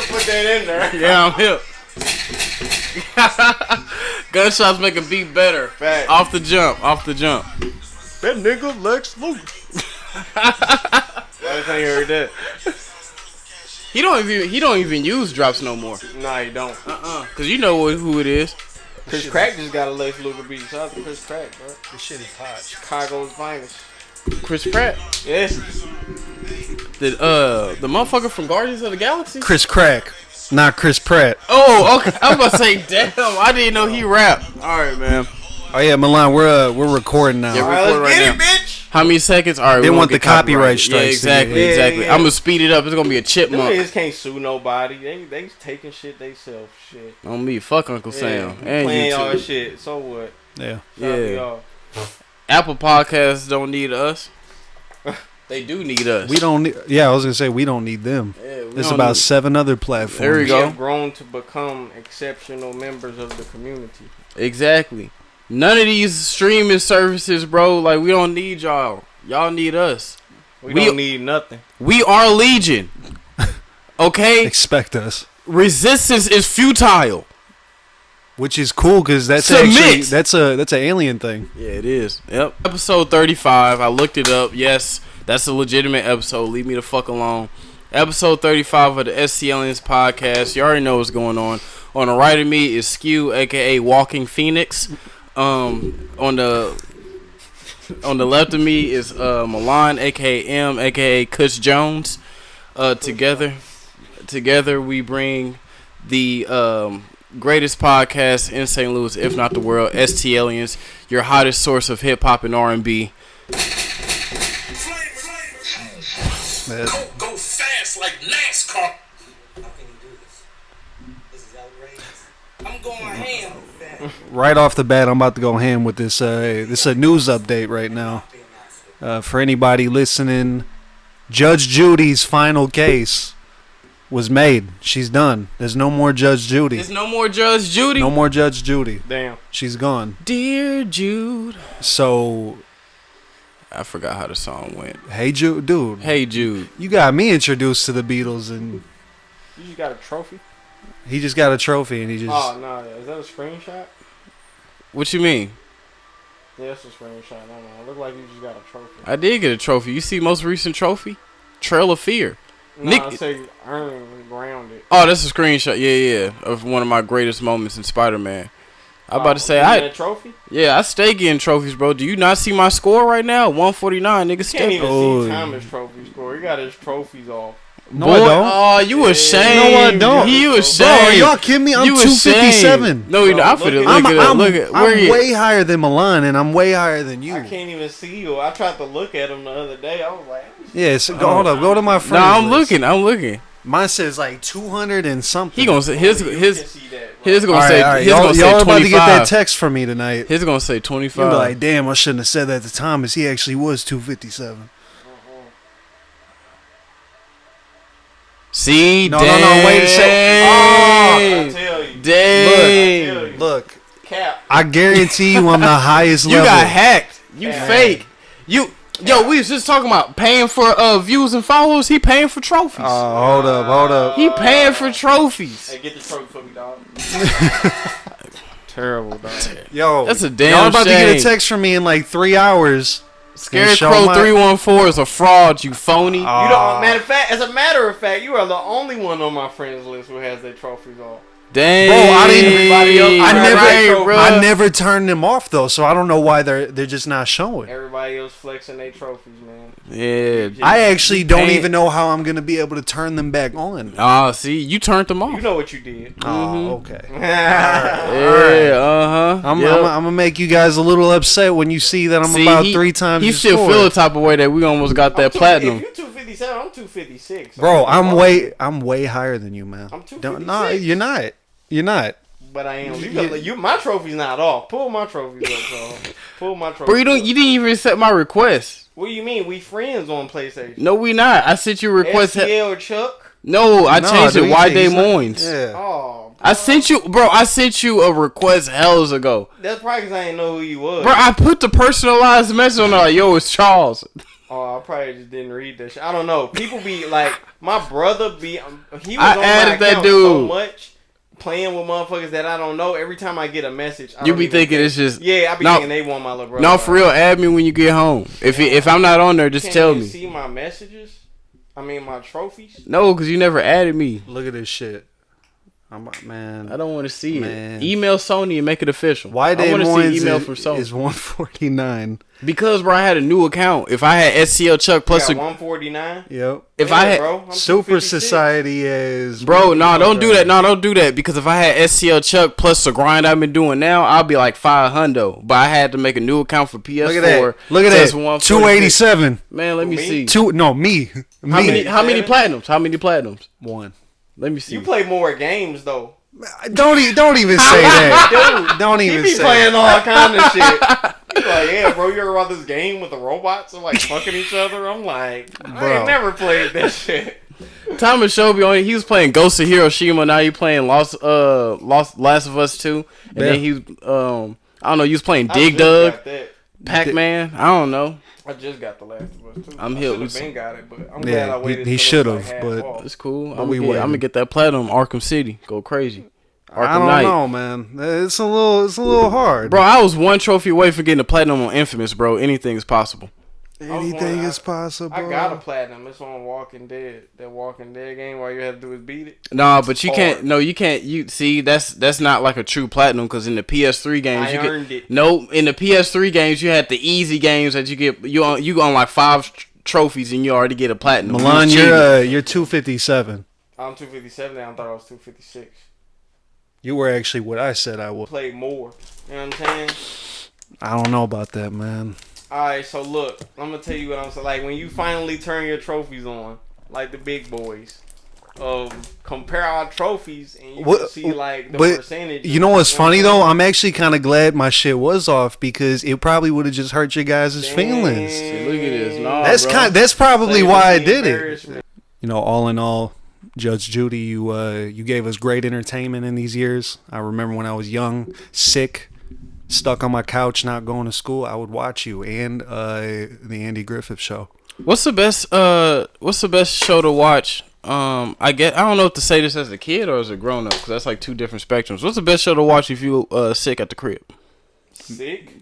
Put that in there. Yeah, I'm hip. Gunshots make a beat better. Fact. Off the jump. That nigga Lex Luke. Last time you heard that. He don't even use drops no more. Nah, you don't. Cause you know who it is. Chris Crack just got a Lex Luger beat. Shout out to Chris Crack, bro. This shit is hot. Chicago's finest. Chris Pratt. Yes. The motherfucker from Guardians of the Galaxy. Chris Crack, not Chris Pratt. Oh, okay. I was about to say, damn. I didn't know he rapped. All right, man. Oh yeah, Milan, we're recording now. Yeah, All right, let's get it, bitch. How many seconds? All right, They we want won't the get copyright strikes. Yeah, exactly. Yeah. I'm gonna speed it up. It's gonna be a Them chipmunk. niggas can't sue nobody. They taking shit they self. Shit. On me, fuck Uncle Sam and playing you y'all too. shit. So what? Yeah. Shout out to Yeah. y'all. Apple Podcasts don't need us. They do need us. We don't need. Yeah, I was gonna say we don't need them. Yeah, we There's don't about need- 7 other platforms. There we We go. have grown to become exceptional members of the community. Exactly. None of these streaming services, bro. Like we don't need y'all. Y'all need us. We don't need nothing. We are Legion. Okay. Expect us, Resistance is futile. which is cool because that's Submit. actually that's an alien thing. Yeah, it is. Yep. Episode 35. I looked it up. Yes, that's a legitimate episode. Leave me the fuck alone. Episode 35 of the STLiens podcast. You already know what's going on. On the right of me is Skew, aka Walking Phoenix. On the left of me is Milan, aka M, aka Kush Jones. Together we bring the greatest podcast in St. Louis, if not the world, STLiens, your hottest source of hip hop and R&B. Man, Go fast like NASCAR. How can you do this? This is outrageous. I'm going ham. right off the bat, I'm about to go ham with this. This is a news update right now. For anybody listening, Judge Judy's final case was made. She's done. There's no more Judge Judy. There's no more Judge Judy. No more Judge Judy. Damn. She's gone. Dear Jude. So, I forgot how the song went. hey Jude, dude. Hey Jude. You got me introduced to the Beatles, and You just got a trophy? he just got a trophy, and he just. Oh, no. Is that a screenshot? What you mean? Yeah, that's a screenshot. I don't know. It looked like you just got a trophy. I did get a trophy. You see most recent trophy? Trail of Fear. No, Nick- I say earning grounded. Oh, that's a screenshot. Yeah, of one of my greatest moments in Spider-Man. I'm about to say, you get a trophy? I stay getting trophies, bro. Do you not see my score right now? 149, nigga. You can't Step. even Oh. see Thomas' trophy score. He got his trophies off. No, I don't. Oh, you ashamed. No, I don't. You Bro, ashamed. are y'all kidding me? I'm You 257. ashamed. No, you Bro, not. I look finna at- look it up. Look at where I'm you. way higher than Milan, and I'm way higher than you. I can't even see you. I tried to look at him the other day. I was like, Yeah, so hold up. Go to my friends. No, I'm list. looking. I'm looking. Mine says like 200 and something. He gonna say his you his can see that, bro. his gonna All right, say all right. his gonna Y'all say are about to get that 25. text from me tonight. His gonna say You'll be 25. like, damn, I shouldn't have said that to Thomas. He actually was 257. See, No, wait a second. I tell you. Dang. Look, Cap. I guarantee you I'm the highest You level. got hacked. You Yeah. fake. Yo, we was just talking about paying for views and followers. He paying for trophies. Hold up. He paying for trophies. Hey, get the trophy for me, dog. Terrible, dog. Yo, That's a damn y'all about to get shame. a text from me in like 3 hours. Scarecrow show my- 314 is a fraud, you phony. You don't. As a matter of fact, you are the only one on my friends list who has their trophies off. Dang. Bro, I didn't- Everybody else- I never turned them off though, so I don't know why they're just not showing. Everybody else flexing their trophies, man. Yeah. I actually don't Ain't- even know how I'm gonna be able to turn them back on. See, you turned them off. You know what you did. Oh, okay. Yeah, I'm gonna make you guys a little upset when you see that I'm about 3 times. He your still score. feel the type of way that we almost got that platinum. If you 257, I'm 256. Bro, I'm way higher than you, man. I'm Don't- Nah, 256. you're not. You're not. But I am. My trophy's not off. Pull my trophies up, bro. Pull my trophies. Bro, you didn't even accept my request. What do you mean? We friends on PlayStation. No, we not. I sent you a request. STL Chuck. No, I changed dude, it. you Why say Day he's not- Moines? Yeah. Oh, I sent you a request hells ago. that's probably because I didn't know who you was. Bro, I put the personalized message on there like, yo, it's Charles. Oh, I probably just didn't read that shit. I don't know. People be like, my brother be, he was I on added my that account dude so much, playing with motherfuckers that I don't know. Every time I get a message, I You don't be even thinking think- it's just Yeah, I be No. thinking they want my little brother. no for real. Add me when you get home. If I'm not on there, just Can't tell even me. see my messages. I mean, my trophies. No, because you never added me. Look at this shit. Man. I don't want to see Man. it. Email Sony and make it official. Why I Day want to see Moines email from Sony. is 149. Because bro, I had a new account. If I had STL Chuck plus Got a 149. Yep. if I had bro, I'm Super 256. Society is bro, no, don't do that. No, don't do that. Because if I had STL Chuck plus the grind I've been doing now, I'll be like 500. But I had to make a new account for PS4. Look at that. Look at Says that. 146. 287. Man, let me Me? see. Me. How Me. many platinums? How many platinums? One. Let me see. You play more games though. Don't even say that. Dude, Don't he even be say playing all kind of shit. He's like, yeah, bro, you ever about this game with the robots and like fucking each other? I'm like, I Bro. ain't never played that shit. Thomas Shelby on it. He was playing Ghost of Hiroshima. Now he playing Last of Us 2. And then he I don't know. He was playing Dig Dug, Pac-Man. I don't know. I just got the Last of Us too. I'm I here. should have been got it, but I'm Yeah, glad I waited. he till it was, should've, like, but- half off. It's cool. But I'm we gonna waiting. get that platinum. Arkham City. Go crazy. Arkham I don't Knight. know, man. It's a little hard. Bro, I was one trophy away from getting a platinum on Infamous, bro. Anything is possible. Anything is possible. I got a platinum. It's on Walking Dead. That Walking Dead game. All you had to do is beat it. Nah, but you Hard. can't. No, you can't. You see, that's not like a true platinum because in the PS3 games, I you earned get it. no. In the PS3 games, you had the easy games that you get. You on like 5 trophies and you already get a platinum. Milan, You cheated. you're 257. I'm 257 now. I thought I was 256. You were actually what I said I would. Played more. You know what I'm saying? I don't know about that, man. Alright, so look, I'm gonna tell you what I'm saying. Like when you finally turn your trophies on, like the big boys, compare our trophies and you can see like the But percentage. you know what's funny though? I'm actually kind of glad my shit was off because it probably would have just hurt your guys' feelings. See, look at this. Nah, That's probably why I did it. Embarrassment. You know, all in all, Judge Judy, you gave us great entertainment in these years. I remember when I was young, sick, stuck on my couch, not going to school, I would watch you and the Andy Griffith Show. What's the best show to watch? I don't know if to say this as a kid or as a grown up because that's like two different spectrums. What's the best show to watch if you sick at the crib? Sick?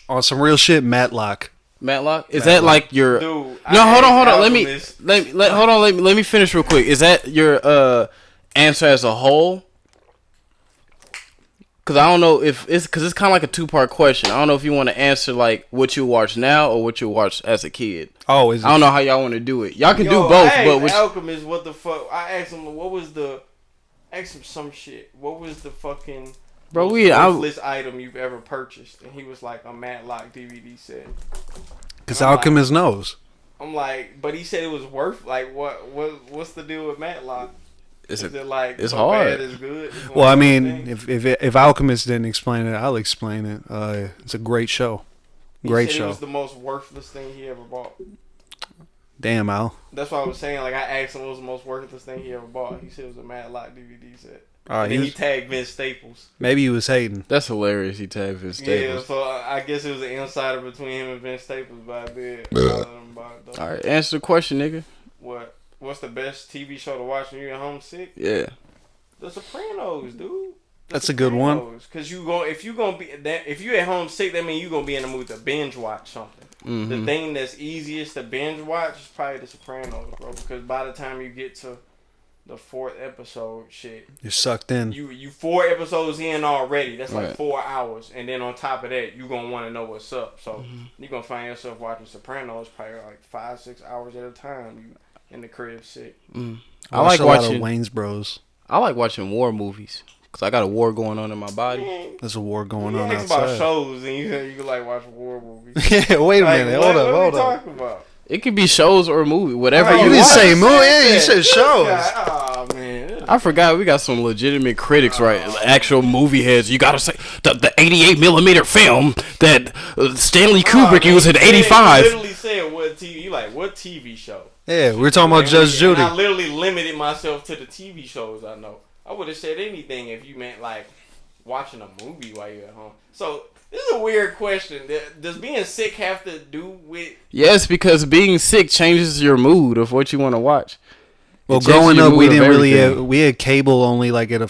On some real shit, Matlock. Matlock? Is that like your? Dude, No, hold on. Alchemist. Let me finish real quick. Is that your answer as a whole? Because I don't know if it's because it's kind of like a 2-part question. I don't know if you want to answer like what you watch now or what you watch as a kid. Oh, is it? I don't know how y'all want to do it. Y'all can do Yo, both, I but asked which, Alchemist, what the fuck? I asked him, what was the? Asked him some shit. What was the fucking? bro, most we I, worthless item you've ever purchased? And he was like a Matlock DVD set. Because I'm like- Alchemist knows. I'm like, but he said it was worth. Like, what's the deal with Matlock? it's Is a, it like it's so hard. bad it's good? It's one Well, I of those mean, things? if Alchemist didn't explain it, I'll explain it. It's a great show. Great he said show. It was the most worthless thing he ever bought. Damn, Al. That's what I was saying. Like I asked him what was the most worthless thing he ever bought. He said it was a Matlock DVD set. And then he tagged Vince Staples. Maybe he was hating. That's hilarious. He tagged Vince Staples. Yeah, so I guess it was an insider between him and Vince Staples, but I did. All right, answer the question, nigga. What's the best TV show to watch when you're at home sick? Yeah. The Sopranos, dude. That's a good one. Cause if you at home sick, that means you gonna be in the mood to binge watch something. Mm-hmm. The thing that's easiest to binge watch is probably The Sopranos, bro. Because by the time you get to the 4th episode, shit, You're sucked in. you 4 episodes in already. That's like Right. 4 hours, and then on top of that, you gonna want to know what's up. So Mm-hmm. you gonna find yourself watching Sopranos probably like 5-6 hours at a time. You in the crib sick. I like watched a lot watching of Wayne's Bros. I like watching war movies because I got a war going on in my body. Man, There's a war going you on ask about outside. shows and you like watch war movies. Yeah, wait a Like, minute. what, Hold up, what hold we up. talking about? It could be shows or a movie, whatever Oh, You you didn't want. say movie. Yeah, you said shows. Oh man. I forgot we got some legitimate critics, right? Actual movie heads. You gotta say the 88 millimeter film that Stanley Kubrick used in You '85. literally said what TV. You like what TV show? Yeah, we're talking about Judge And Judy. I literally limited myself to the TV shows I know. I would have said anything if you meant like watching a movie while you're at home. So This is a weird question. Does being sick have to do with? Yes, because being sick changes your mood of what you want to watch. Well, growing up, we didn't really we had cable only like at a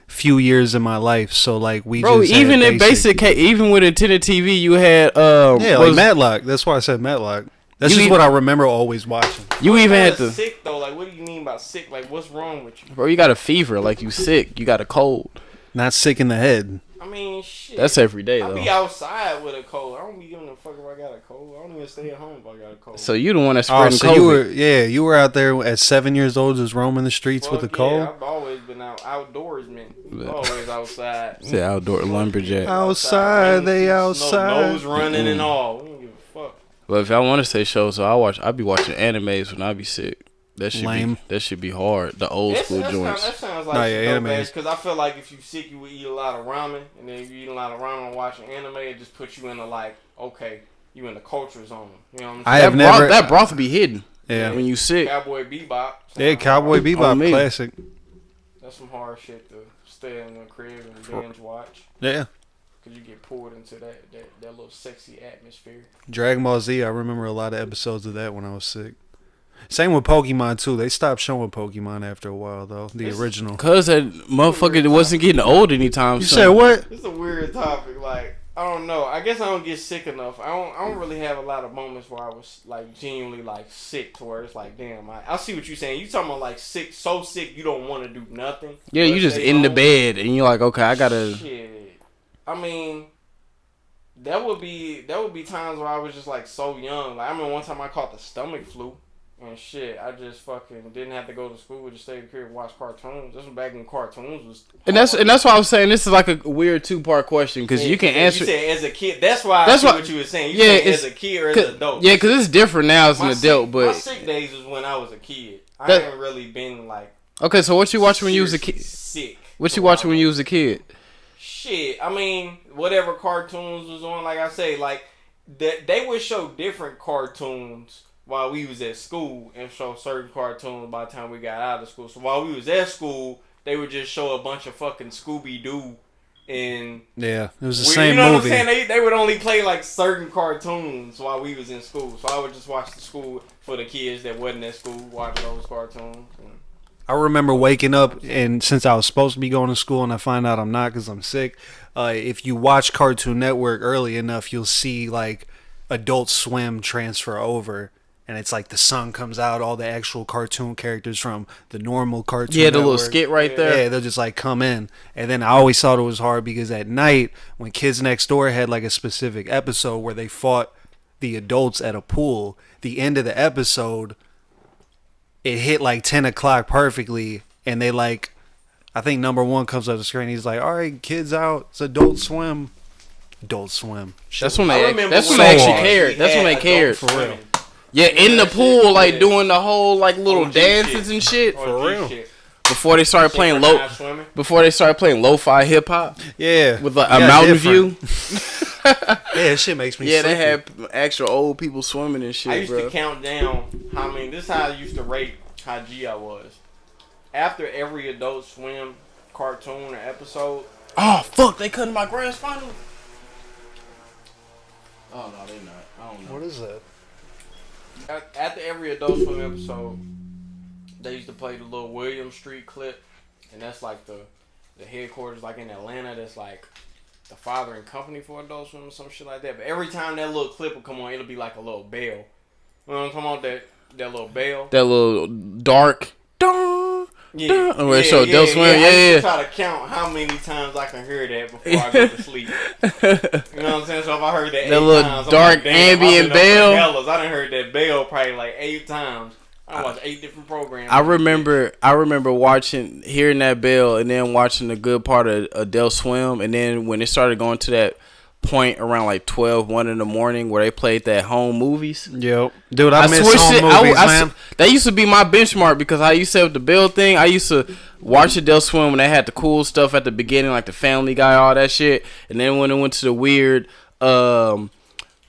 few years in my life, so like we just even in basic, even with antenna TV, you had like Matlock. That's why I said Matlock. That's just what I remember always watching. You even had to sick though. Like, what do you mean by sick? Like, what's wrong with you? Bro, you got a fever. Like, you sick. You got a cold. Not sick in the head. I mean, shit. That's every day, though. I be outside with a cold. I don't be giving a fuck if I got a cold. I don't even stay at home if I got a cold. So you the one that's spreading so COVID. you were out there at 7 years old just roaming the streets with a cold? I've always been outdoorsman. Always outside. Say outdoor lumberjack. Outside, they outside. Nose running and all. We don't give a fuck. But if I want to say shows, so I be watching animes when I be sick. That should be hard. The old school joints. That sounds like anime. Because I feel like if you sick, you would eat a lot of ramen, and then if you eat a lot of ramen and watching anime, it just puts you in the like, okay, you in the culture zone. You know what I'm saying? That broth be hidden. Yeah. When you sick. Cowboy Bebop. Yeah, Cowboy Bebop, classic. That's some hard shit to stay in the crib and binge watch. Yeah. Because you get pulled into that little sexy atmosphere. Dragon Ball Z, I remember a lot of episodes of that when I was sick. Same with Pokemon, too. They stopped showing Pokemon after a while, though. The original. Because that motherfucker wasn't getting old anytime soon. You said what? It's a weird topic. Like, I don't know. I guess I don't get sick enough. I don't really have a lot of moments where I was, like, genuinely, like, sick to where it's like, damn, I see what you're saying. You talking about, like, sick, so sick you don't want to do nothing. Yeah, you just in the bed and you're like, okay, I gotta... Shit. I mean... That would be times where I was just, like, so young. Like, I remember one time I caught the stomach flu. And shit, I just fucking didn't have to go to school. Just stay here and watch cartoons. This was back when cartoons was. And that's why I was saying this is like a weird 2-part question because you can answer. You said as a kid. That's why. I see what you were saying. You said as a kid or as an adult. Yeah, because it's different now as an adult. But my sick days was when I was a kid. I haven't really been like. Okay, so what you watching when you was a kid? Sick. What you watching when you was a kid? Shit, I mean, whatever cartoons was on. Like I say, like they would show different cartoons while we was at school and show certain cartoons by the time we got out of school. So while we was at school, they would just show a bunch of fucking Scooby-Doo and... Yeah, it was the same movie. You know movie. what I'm saying? They would only play like certain cartoons while we was in school. So I would just watch the school for the kids that wasn't at school, watching those cartoons. I remember waking up, and since I was supposed to be going to school and I find out I'm not because I'm sick, if you watch Cartoon Network early enough, you'll see like Adult Swim transfer over. And it's like the sun comes out, all the actual cartoon characters from the normal Cartoon Network. The little skit right there. Yeah, they'll just like come in. And then I always thought it was hard because at night, when Kids Next Door had like a specific episode where they fought the adults at a pool, the end of the episode, it hit like 10 o'clock perfectly. And they like, I think number one comes up the screen. He's like, all right, kids out. It's Adult Swim. Adult Swim. That's when they actually cared. That's when they cared. For real. Yeah, in the pool, like doing the whole like little dances and shit. For real. Before they started playing lo-fi hip hop. Yeah. With a mountain view. Yeah, that shit makes me they had actual old people swimming and shit, I used to count down how many. This is how I used to rate how G I was. After every Adult Swim cartoon or episode. Oh, fuck, they cutting my grass finally? Oh, no, they not. I don't know. What is that? After every Adult Swim episode, they used to play the little William Street clip, and that's like the headquarters, like in Atlanta. That's like the father and company for Adult Swim or some shit like that. But every time that little clip will come on, it'll be like a little bell. You know what I'm talking about? That little bell. That little dark. Dun, yeah, dun. Where it showed Adult Swim. I used to Yeah. try to count how many times I can hear that before I go to sleep. You know what I'm saying? So if I heard that 8 little times, dark I'm like, damn, ambient bell. I done heard that bell probably like 8 times. I watched 8 different programs. I remember hearing that bell, and then watching the good part of Adult Swim, and then when it started going to that point around like 1 in the morning where they played that home movies. Yep. Dude, I miss home movies, man. That used to be my benchmark because I used to have the bell thing. I used to watch Adult Swim when they had the cool stuff at the beginning, like the Family Guy, all that shit. And then when it went to the weird,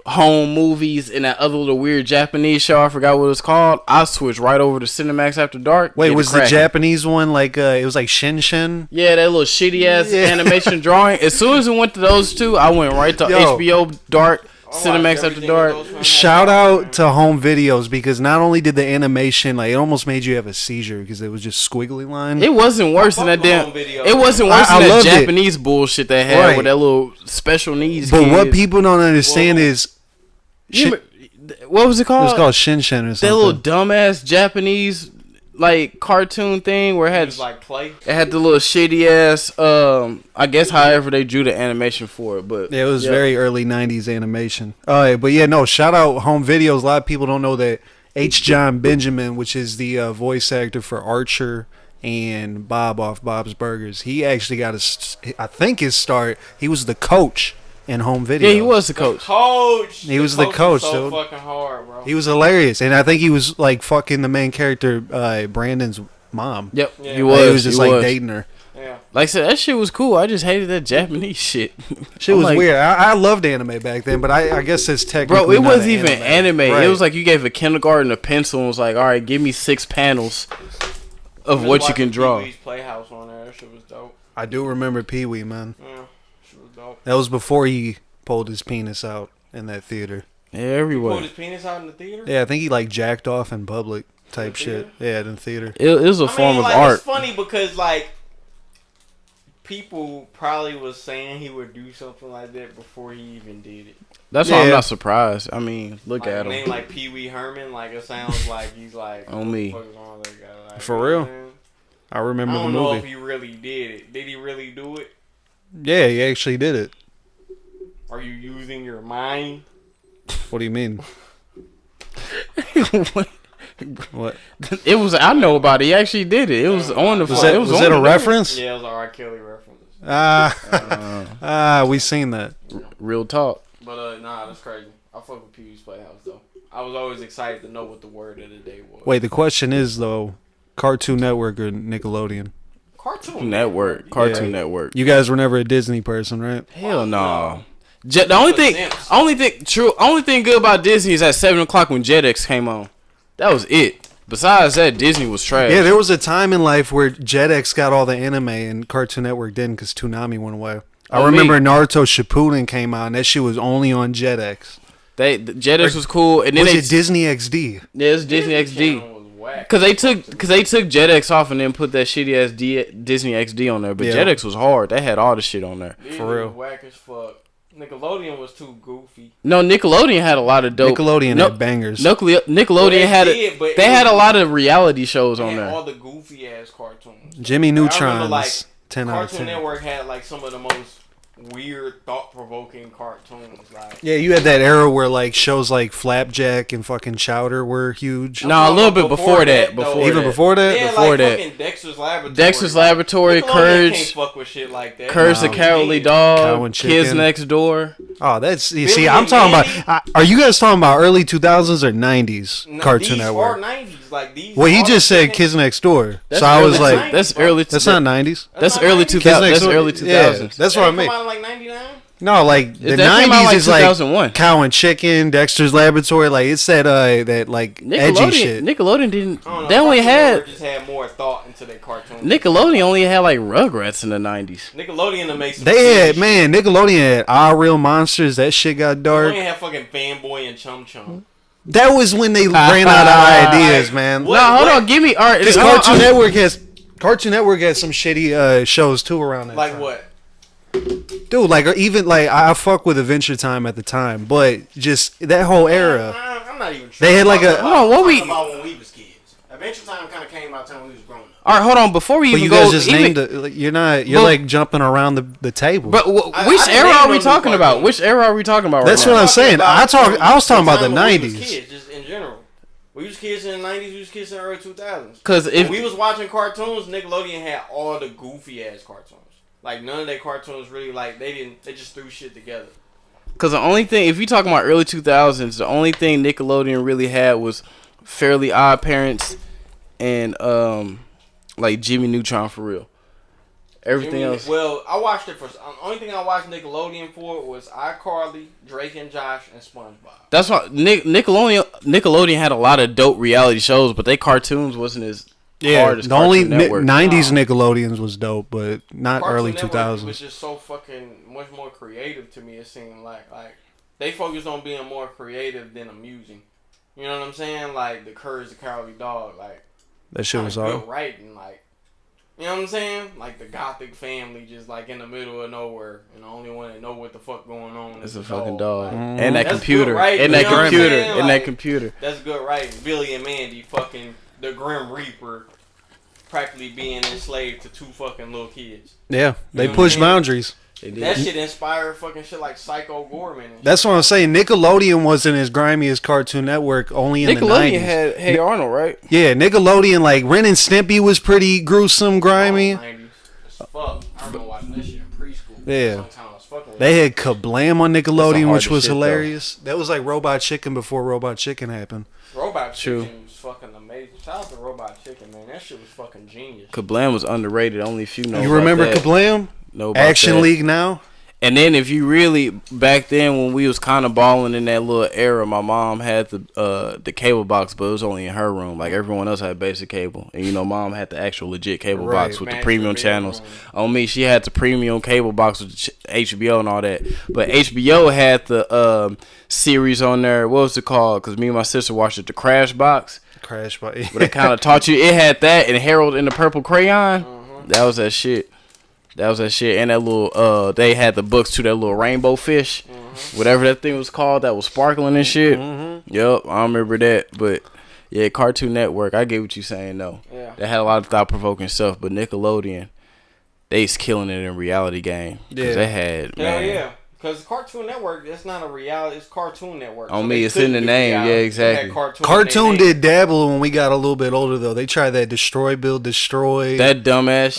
home movies and that other little weird Japanese show, I forgot what it was called, I switched right over to Cinemax After Dark. Wait, was the Japanese one like it was like Shin Shin? Yeah, that little shitty ass animation drawing. As soon as it went to those two, I went right to HBO Dark. Cinemax After Dark. Shout out to Home Videos, because not only did the animation, like, it almost made you have a seizure because it was just squiggly line. It wasn't worse than that damn. It wasn't worse than that Japanese bullshit they had with that little special needs. But what people don't understand is, what was it called? It was called Shin Shin or something. That little dumbass Japanese like cartoon thing where it had like play. It had the little shitty ass. I guess however they drew the animation for it, but yeah, it was very early '90s animation. But yeah, no. Shout out Home Videos. A lot of people don't know that H. John Benjamin, which is the voice actor for Archer and Bob off Bob's Burgers, he actually got I think his start. He was the coach in Home Video. Yeah, he was the coach. He was the coach, so dude. Fucking hard, bro. He was hilarious, and I think he was like fucking the main character, Brandon's mom. Yep, yeah. He was just like dating her. Yeah, like I said, that shit was cool. I just hated that Japanese shit. Shit was like, weird. I loved anime back then, but I guess it's technically bro. It wasn't even anime. Right. It was like you gave a kindergarten a pencil and was like, all right, give me 6 panels of what you can draw. Pee-wee's Playhouse on there. That shit was dope. I do remember Pee Wee, man. Yeah, shit was dope. That was before he pulled his penis out in that theater. Yeah, everywhere. He pulled his penis out in the theater? Yeah, I think he like jacked off in public type shit. Yeah, in the theater. It was a form of art. It's funny because like people probably was saying he would do something like that before he even did it. That's why I'm not surprised. I mean, look like, at him. Name like Pee Wee Herman. Like it sounds like he's like on me. What the fuck is wrong with that guy? Like, for real. Man? I remember the movie. I don't know if he really did it. Did he really do it? Yeah, he actually did it. Are you using your mind? What do you mean? What? It was. I know about it. He actually did it. It was on the. Was it a reference? Yeah, it was an R. Kelly reference. We seen that. Real talk. But nah, that's crazy. I fuck with Pee Wee's Playhouse though. I was always excited to know what the word of the day was. Wait, the question is though, Cartoon Network or Nickelodeon? Cartoon Network. Cartoon Network. You guys were never a Disney person, right? Hell no. The only thing good about Disney is at 7:00 when Jetix came on. That was it. Besides that, Disney was trash. Yeah, there was a time in life where Jetix got all the anime and Cartoon Network didn't because Toonami went away. I remember Naruto Shippuden came out and that shit was only on Jetix. Jetix was cool, and then was it Disney XD? Yeah, it was Disney XD. Cause they took Jetix off and then put that shitty ass Disney XD on there. But Jetix was hard. They had all the shit on there. For real. Whack as fuck. Nickelodeon was too goofy. No, Nickelodeon had a lot of dope. Nickelodeon had bangers. Nickelodeon had a lot of reality shows on there. All the goofy ass cartoons. Jimmy Neutron's like, 10 out of 10. Cartoon Network had like some of the most weird, thought-provoking cartoons. Like, yeah, you had that era where like shows like Flapjack and fucking Chowder were huge. No, a little bit before that. Before that? Yeah, before like that. fucking Dexter's Laboratory. Dexter's Laboratory, Courage. Can't fuck with shit like that. Courage the Cowardly Dog. Kids Next Door. Oh, that's you see. I'm talking about. Are you guys talking about early 2000s or 90s Cartoon Network? 90s, like these. Well, he just said Kids Next Door, so I was like, that's early. That's not 90s. That's early 2000s. That's early 2000s. Yeah, that's what I mean. Like 99. No, like the 90s is like 2001. Cow and Chicken, Dexter's Laboratory. Like it's that like edgy shit. Nickelodeon didn't. They only just had more thought into their cartoons. Nickelodeon only had like Rugrats in the 90s. Nickelodeon made some. They had Nickelodeon had Our Real Monsters. That shit got dark. Nickelodeon had fucking Fanboy and Chum Chum. That was when they ran out of ideas, man. No, hold on, give me art. Because Cartoon Network has some shitty shows too around that. Like time. what? Dude, like even like I fuck with Adventure Time at the time, but just that whole era. I'm not even. They had like a. About when we was kids. Adventure Time kind of came out time we was growing up. All right, hold on. Before we even go, you guys just named it. You're not. You're like jumping around the table. But which era are we talking about? Which era are we talking about? That's what I'm saying. I was talking about the 90s. Kids, just in general. We was kids in the 90s. We was kids in the early 2000s. Because if we was watching cartoons, Nickelodeon had all the goofy ass cartoons. Like none of their cartoons really like they just threw shit together. Because the only thing, if you talking about early 2000s, the only thing Nickelodeon really had was Fairly Odd Parents and like Jimmy Neutron for real. Everything else. Well, I watched it for. Only thing I watched Nickelodeon for was iCarly, Drake and Josh, and SpongeBob. That's why Nickelodeon had a lot of dope reality shows, but they cartoons wasn't as hard as the only Cartoon Network. 90s Nickelodeons was dope, but not Cartoon early Network 2000s. was just so fucking much more creative to me. It seemed like they focused on being more creative than amusing. You know what I'm saying? Like the Courage the Cowardly Dog, like That shit was hard. good writing, like you know what I'm saying? Like the Gothic family just like in the middle of nowhere, and the only one that know what the fuck going on It's is a the fucking dog. dog. Like, And that That's computer. good writing, And that you know what I'm computer. saying? And that Like, computer. That's good writing. Billy and Mandy fucking the Grim Reaper practically being enslaved to 2 fucking little kids. Yeah, they You know push what I mean? boundaries. That shit inspired fucking shit like Psycho Gorman. And That's what I'm saying. Nickelodeon wasn't as grimy as Cartoon Network, only in the 90s. Nickelodeon had Hey Arnold, right? Yeah, Nickelodeon, like Ren and Stimpy was pretty gruesome, grimy. 90s. As fuck. I remember watching that shit in preschool. Yeah. Sometimes I was fucking with They it. had Kablam on That's the Nickelodeon, which hardest was shit, though. hilarious. That was like Robot Chicken before Robot Chicken happened. Robot True. Chicken was fucking amazing. Shout out to Robot Chicken, man. That shit was fucking genius. Kablam was underrated. Only a few know You about remember that. Kablam? Know about Action that. League now? And then if you really back then when we was kind of balling in that little era, my mom had the cable box, but it was only in her room. Like everyone else had basic cable, and you know, mom had the actual legit cable Right. box with the Master premium bedroom. channels. On me, she had the premium cable box with HBO and all that. But HBO had the series on there. What was it called? Because me and my sister watched it, the Crash Box. Crash Body. But it kind of taught you. It had that and Harold in the Purple Crayon. That was that shit. That was that shit. And that little, they had the books too, that little rainbow fish. Whatever that thing was called, that was sparkling and shit. Yup, I remember that. But yeah, Cartoon Network, I get what you saying though. Yeah. They had a lot of thought provoking stuff, but Nickelodeon, they's killing it in reality game. Yeah. Cause they had, Hell man. yeah. Because Cartoon Network, it's not a reality, it's Cartoon Network. On So me, they it's in the couldn't do name. reality. Yeah, They had exactly. Cartoon in their name. did dabble when we got a little bit older though. They tried that Destroy Build Destroy. That dumbass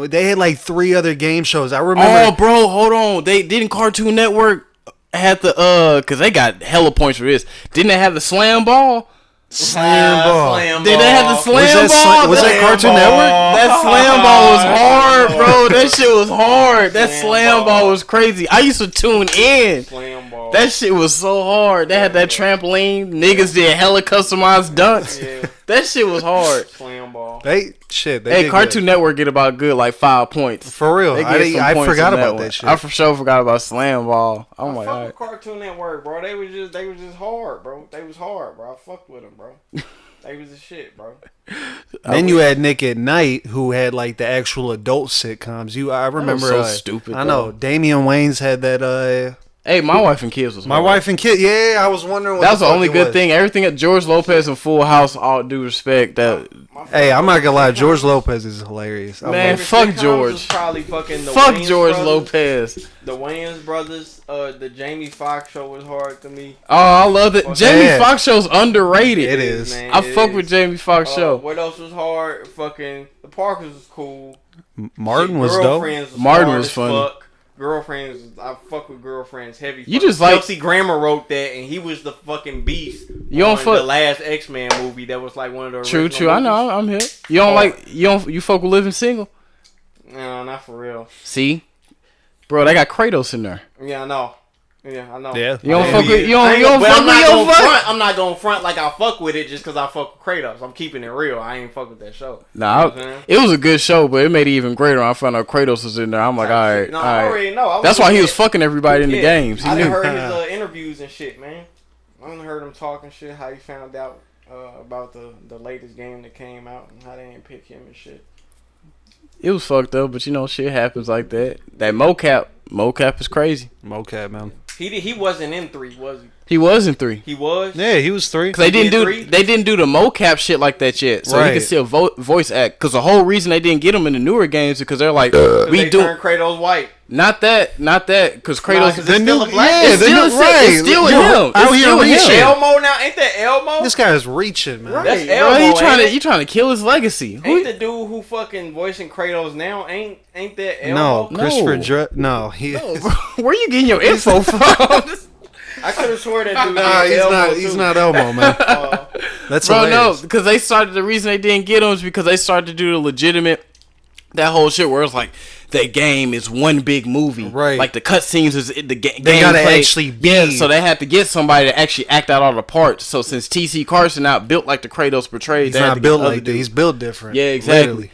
shit. They had like 3 other game shows. I remember. Oh, bro, hold on. They didn't Cartoon Network had the cause they got hella points for this. Didn't they have the slam ball? Slam Ball. Slam Did they have the Ball. slam ball? Was that Slam Cartoon Ball. Network? That slam ball was hard, bro. That shit was hard. That Slam slam ball. ball was crazy. I used to tune in. Slam Ball. That shit was so hard. They had that trampoline. Niggas did hella customized dunks. Yeah. That shit was hard. Slam Ball. They Hey, did Cartoon good. Network get about good like 5 points. For real. They get some I points forgot on about one. that shit. I for sure forgot about slam ball. Oh I my fuck god. with Cartoon Network, bro. They was just hard, bro. They was hard, bro. I fucked with them, bro. They was the shit, bro. Then you had Nick at Night, who had like the actual adult sitcoms. I remember. so stupid, I know. though. Damian Wayans had that. Hey, My Wife and Kids was My hard. Wife and Kid. Yeah, I was wondering. What That was the fuck only it good was. thing. Everything at George Lopez and Full House, all due respect. That Hey, I'm not gonna lie. George Lopez is hilarious. I Man, love- fuck Sitcoms George. was probably fucking the fuck Wayans George brothers. Lopez. The Wayans brothers, the Jamie Foxx show was hard to me. Oh, I love it. Jamie Yeah. Foxx show's underrated. It is. Man, I it fuck is. with Jamie Foxx show. What else was hard? Fucking the Parkers was cool. Martin was dope. Girlfriends was Martin hard was as funny. Fuck. Girlfriends, I fuck with Girlfriends heavy. You Fuck. just like- Kelsey Grammer wrote that, and he was the fucking beast. You don't on fuck- the last X-Men movie that was like one of the True, original true. I know. movies. I'm here. You don't Hard. like you fuck with Living Single. No, not for real. See, bro, they got Kratos in there. Yeah, I know. Yeah, I know. Yeah. You don't Yeah. fuck with you I don't ain't- you don't but fuck I'm with not your gonna fuck. front. I'm not gonna front like I fuck with it just because I fuck with Kratos. I'm keeping it real. I ain't fuck with that show. Nah, You know what I'm saying? it was a good show, but it made it even greater. I found out Kratos was in there. I'm like, all right, No, all I right. already know. I was That's why he looking was at- fucking everybody in the games. He I done knew. heard his interviews and shit, man. I done heard him talking shit. How he found out about the latest game that came out and how they didn't pick him and shit. It was fucked up, but you know, shit happens like that. That mocap is crazy. Mocap, man. He wasn't in 3, was he? He was in 3. He was. Yeah, he was 3. Cause they didn't did do 3? they didn't do the mocap shit like that yet, so he Right. could still voice act. Cause the whole reason they didn't get him in the newer games is because they're like, we They do turned Kratos white. not that. Cause Kratos, 'cause it's still a black- yeah, it's the still, new, right. it's still Yo, him. out It's here still reaching. him. Elmo now, ain't that Elmo? This guy's reaching, man. Right. That's Bro, Elmo, you trying to kill his legacy? Who? Ain't the dude who fucking voicing Kratos now? Ain't that Elmo? No, Christopher No. No, he. Where you getting your info from? I could have swore that dude. Nah, was he's Elmo not. too. He's not Elmo, man. That's Bro, no, hilarious. because they started. The reason they didn't get him is because they started to do the legitimate that whole shit where it's like the game is one big movie, Right? Like the cutscenes is the game. They gotta actually be. Yeah, so they had to get somebody to actually act out all the parts. So since T.C. Carson not built like the Kratos portrayed, He's they had not to built get other like that. dudes. He's built different. Yeah, exactly. Literally.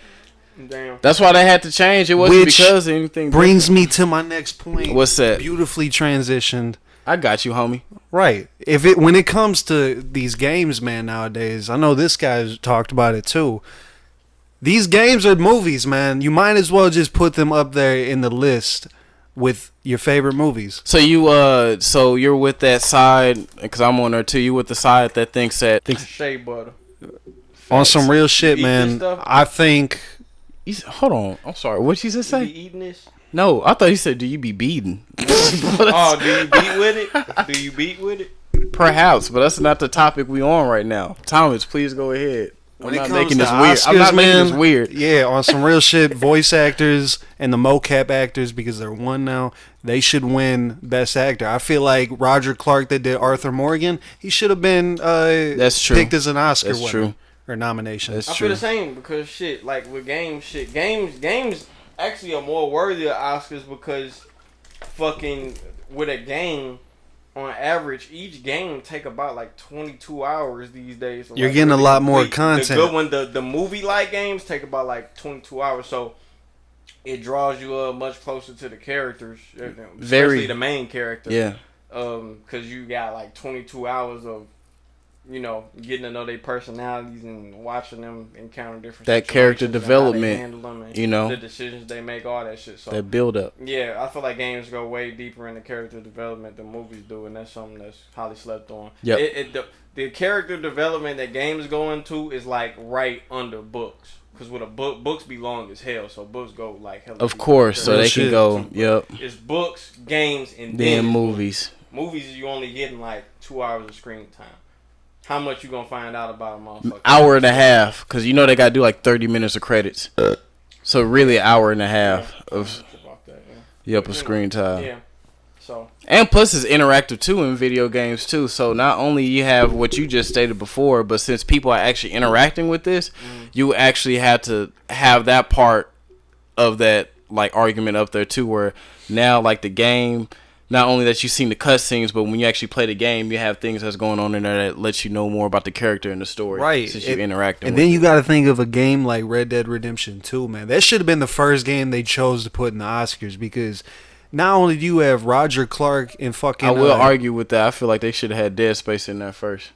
Damn. That's why they had to change. It wasn't Which because of anything. Brings me to my next point. What's that? Beautifully transitioned. I got you, homie. Right. When it comes to these games, man, nowadays, I know this guy's talked about it too. These games are movies, man. You might as well just put them up there in the list with your favorite movies. So you're with that side, because I'm on there too. You with the side that thinks Shea butter. On some real shit, You eat man. this stuff? I think hold on. I'm sorry. What you just You say? be eating this? No, I thought you said, "Do you be beating?" Oh, do you beat with it? Do you beat with it? Perhaps, but that's not the topic we on right now. Thomas, please go ahead. when I'm it not comes making to this weird. Oscars, I'm not man, making this weird. Yeah, on some real shit, voice actors and the mocap actors, because they're one now, they should win Best Actor. I feel like Roger Clark that did Arthur Morgan, he should have been That's true. picked as an Oscar That's winner true. or nomination. That's I true. feel the same because shit, like with games actually are more worthy of Oscars because fucking with a game, on average, each game take about like 22 hours these days. So You're like getting a really lot more complete. content. The good one, the movie like games take about like 22 hours, so it draws you much closer to the characters, especially the main character. Yeah. Because you got like 22 hours of, getting to know their personalities and watching them encounter different That situations character and how they development, handle them and the decisions they make, all that shit. So That build up. yeah, I feel like games go way deeper into character development than movies do, and that's something that's highly slept on. Yep. The character development that games go into is like right under books. Because with a book, books be long as hell, so books go like hell. Of course, so they shit. can go. Yep. It's books, games, and Then then movies. Movies, you only getting like 2 hours of screen time. How much you gonna find out about a motherfucker? Hour and a half, because you know they got to do like 30 minutes of credits. So really, an hour and a half of of screen time. Yeah. So. And plus, it's interactive too in video games too. So not only you have what you just stated before, but since people are actually interacting with this, you actually have to have that part of that like argument up there too, where now like the game, not only that you've seen the cutscenes, but when you actually play the game, you have things that's going on in there that lets you know more about the character and the story. Right. Since you're interacting and with then it. you got to think of a game like Red Dead Redemption 2, man. That should have been the first game they chose to put in the Oscars, because not only do you have Roger Clark and fucking... I will argue with that. I feel like they should have had Dead Space in there first.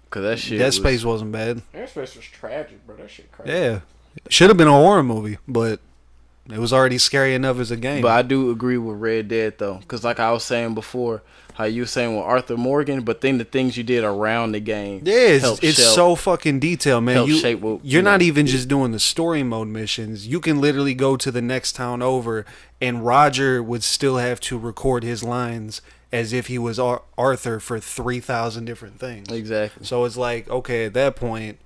Because that shit Dead Space wasn't bad. Dead Space was tragic, bro. That shit crazy. Yeah. Should have been a horror movie, but it was already scary enough as a game. But I do agree with Red Dead, though. Because like I was saying before, how you were saying with Arthur Morgan, but then the things you did around the game. Yeah, it's so fucking detailed, man. You're not even just doing the story mode missions. You can literally go to the next town over, and Roger would still have to record his lines as if he was Arthur for 3,000 different things. Exactly. So it's like, okay, at that point,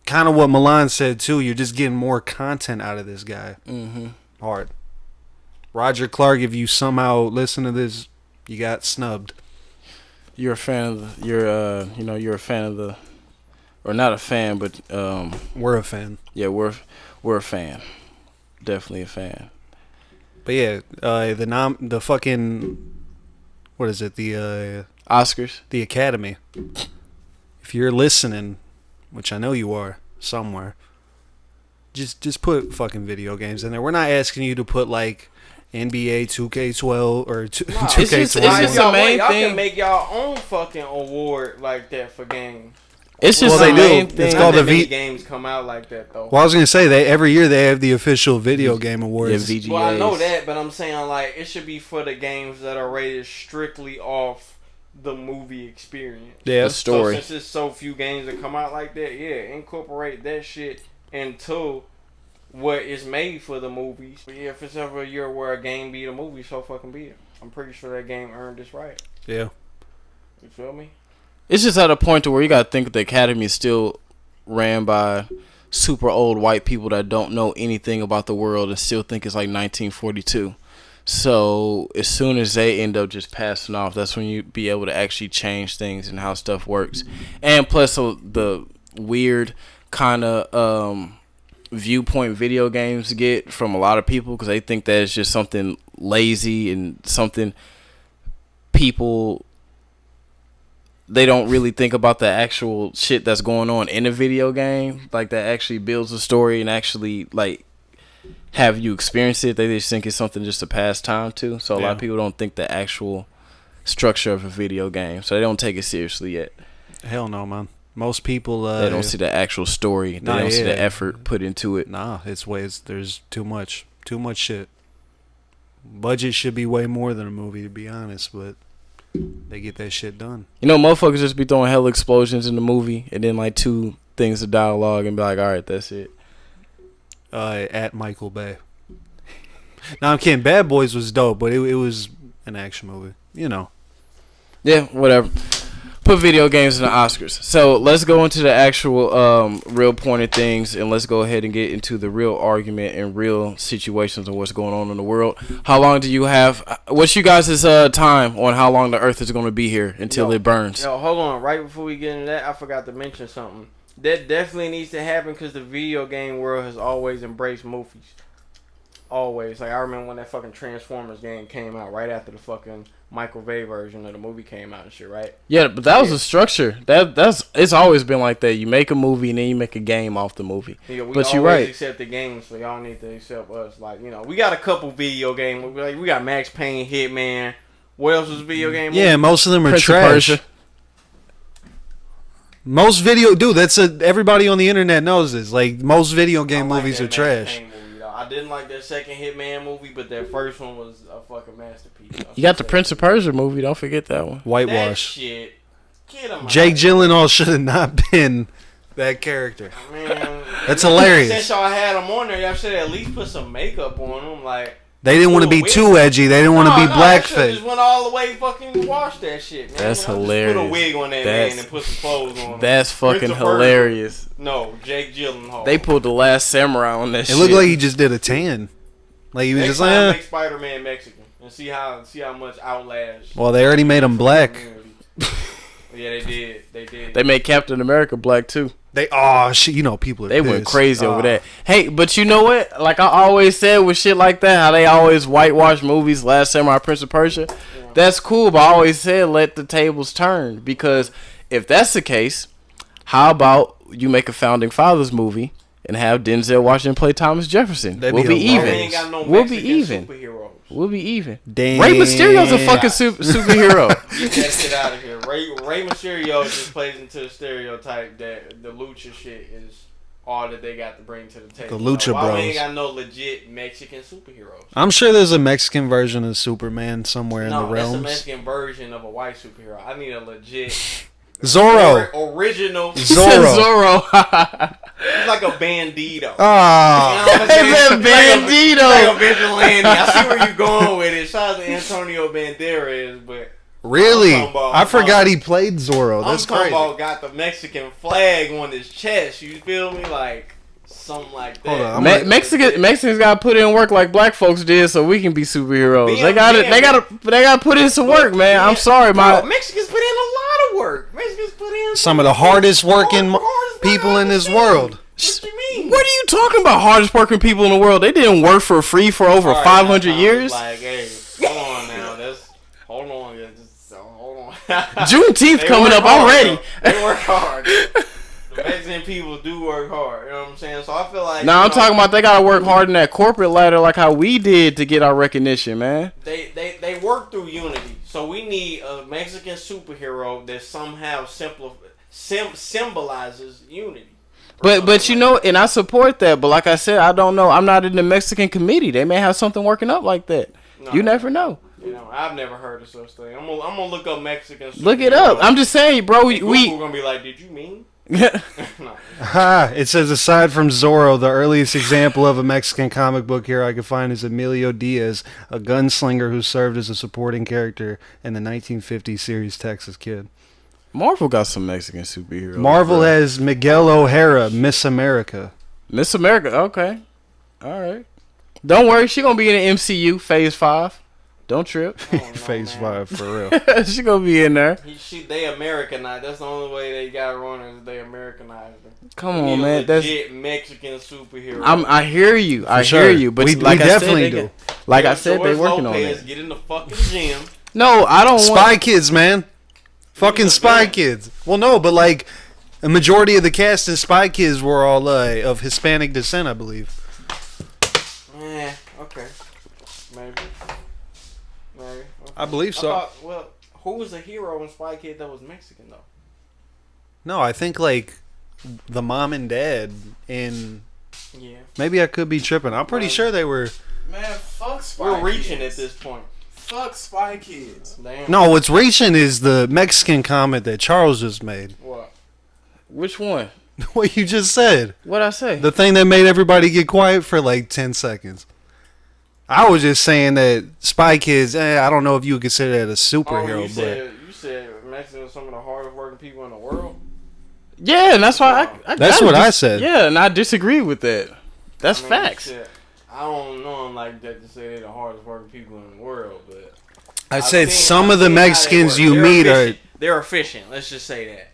kind of what Milan said too, you're just getting more content out of this guy. Mm-hmm. Hard. Roger Clark, if you somehow listen to this, you got snubbed. You're a fan of the, you're a fan of the, or not a fan, but we're a fan. Yeah, we're a fan. Definitely a fan. But yeah, the fucking, what is it? The Oscars, the Academy. If you're listening, which I know you are somewhere, just put fucking video games in there. We're not asking you to put like NBA 2K12 or 2K20. It's just the main y'all thing. can make y'all own fucking award like that for games. It's just Well, the they main do. thing. It's called Not the that many V. games come out like that though. Well, I was gonna say every year they have the official video game awards. Yeah, VGAs. Well, I know that, but I'm saying like it should be for the games that are rated strictly off the movie experience. Yeah, The story. So since there's so few games that come out like that, yeah, incorporate that shit into what is made for the movies. But yeah, if it's ever a year where a game beat a movie, so fucking be it. I'm pretty sure that game earned its right. Yeah. You feel me? It's just at a point to where you gotta think the Academy is still ran by super old white people that don't know anything about the world and still think it's like 1942. So as soon as they end up just passing off, that's when you be able to actually change things and how stuff works. And plus, so the weird kind of viewpoint video games get from a lot of people, because they think that it's just something lazy and something people, they don't really think about the actual shit that's going on in a video game, like that actually builds a story and actually like have you experience it. They just think it's something just to pass time to. So a lot of people don't think the actual structure of a video game, so they don't take it seriously yet. Hell no, man. Most people they don't see the actual story. They don't see the effort put into it. Nah, there's too much shit. Budget should be way more than a movie, to be honest, but they get that shit done. You know, motherfuckers just be throwing hella explosions in the movie and then like 2 things of dialogue and be like, all right, that's it. At Michael Bay. Now I'm kidding. Bad Boys was dope, but it was an action movie. You know. Yeah, whatever. Put video games in the Oscars. So let's go into the actual real point of things, and let's go ahead and get into the real argument and real situations of what's going on in the world. How long do you have? What's you guys' time on how long the Earth is going to be here until it burns? Yo, hold on. Right before we get into that, I forgot to mention something. That definitely needs to happen because the video game world has always embraced movies. Always. Like, I remember when that fucking Transformers game came out right after the fucking Michael Bay version of the movie came out and shit, right? Yeah, but that was a structure. It's always been like that. You make a movie and then you make a game off the movie. Yeah, we but always you're right. accept the games, so y'all need to accept us. Like, you know, we got a couple video games. We got Max Payne, Hitman. What else was video game? Yeah, most of them are Prince of trash. Persia. Most video, dude. Everybody on the internet knows this. Like, most video game movies are trash. I didn't like that second Hitman movie, but that first one was a fucking masterpiece. You got the Prince of Persia movie. Don't forget that one. Whitewash. That shit. Get him Jake Gyllenhaal should have not been that character. Man, that's hilarious. Since y'all had him on there, y'all should at least put some makeup on him. Like, they didn't want to be too edgy. They didn't want to be blackface. Just went all the way fucking wash that shit, man. That's hilarious. Just put a wig on that man and put some clothes on him. That's fucking hilarious. No, Jake Gyllenhaal. They pulled the Last Samurai on that shit. It looked like he just did a tan. Like he was just like, make Spider-Man Mexican and see how much outlash. Well, they already made him black. Yeah, they did. They did. They made Captain America black too. Shit, you know, people are They pissed. went crazy over that. Hey, but you know what? Like I always said with shit like that, how they always whitewash movies, Last Samurai, Prince of Persia. Yeah. That's cool, but I always said let the tables turn, because if that's the case, how about you make a Founding Fathers movie and have Denzel Washington play Thomas Jefferson? We'll be even. We'll be even. We'll be even. Damn. Rey Mysterio's a fucking superhero. Get that shit out of here. Rey Mysterio just plays into the stereotype that the lucha shit is all that they got to bring to the table. The Lucha Bros. We ain't got no legit Mexican superheroes. I'm sure there's a Mexican version of Superman somewhere in the realms. No, that's a Mexican version of a white superhero. I need a legit Zorro. Original Zorro. He's like a bandito. Oh. You know what I'm saying? Bandito. Like a vigilante. I see where you're going with it. Shout out to Antonio Banderas, but really? I forgot he played Zorro. That's I'm talking crazy. about got the Mexican flag on his chest. You feel me? Like something like that. Hold on, Mexicans gotta put in work like black folks did, so we can be superheroes. They gotta put in some work, man. I'm sorry, Mexicans put in a lot of work. Mexicans put in some of the hardest working people in this world. What you mean? What are you talking about? Hardest working people in the world? They didn't work for free for over 500 years. Like, hey, hold on now. Hold on. Juneteenth coming up already. They work hard. The Mexican people do work hard. You know what I'm saying? So I feel like. I'm talking about they gotta work hard in that corporate ladder, like how we did to get our recognition, man. They work through unity. So we need a Mexican superhero that somehow symbolizes unity. But you know, and I support that. But like I said, I don't know. I'm not in the Mexican committee. They may have something working up like that. No, you never know. You know, I've never heard of such thing. I'm gonna look up Mexican. Look it up. I'm just saying, bro. We're gonna be like, did you mean? No. It says, aside from Zorro, the earliest example of a Mexican comic book hero I could find is Emilio Diaz, a gunslinger who served as a supporting character in the 1950 series Texas Kid. Marvel got some Mexican superheroes. Marvel has Miguel O'Hara, Miss America. Miss America, okay. All right. Don't worry, she gonna be in the MCU Phase 5. Don't trip. Phase 5 for real. She gonna be in there. They Americanized. That's the only way they got her on is they Americanized her. Come We on, need a man. That's legit Mexican superhero. I hear you. I sure. hear you. But We like I definitely said, do. Like I said, they George working on Lopez, it. Get in the fucking gym. No, I don't Spy want. Kids, man. Fucking a Spy villain. Kids. Well, no, but like a majority of the cast in Spy Kids were all of Hispanic descent, I believe. Okay. Maybe. Okay. I believe so. Well, who was the hero in Spy Kid that was Mexican though? No, I think like the mom and dad and Yeah. maybe I could be tripping. I'm pretty sure they were. Man, fuck Spy We're reaching at this point. Fuck Spy Kids. Damn. No, what's reaching is the Mexican comment that Charles just made. What? Which one? What you just said. What'd I say? The thing that made everybody get quiet for like 10 seconds. I was just saying that Spy Kids, I don't know if you would consider that a superhero, you said Mexicans are some of the hardest working people in the world. Yeah, and that's why I That's gotta what I said. Yeah, and I disagree with that. That's facts. Shit, I don't know them like that to say they're the hardest working people in the world, but I said I've some seen of the how they Mexicans work. you They're meet efficient. are. They're efficient. Let's just say that.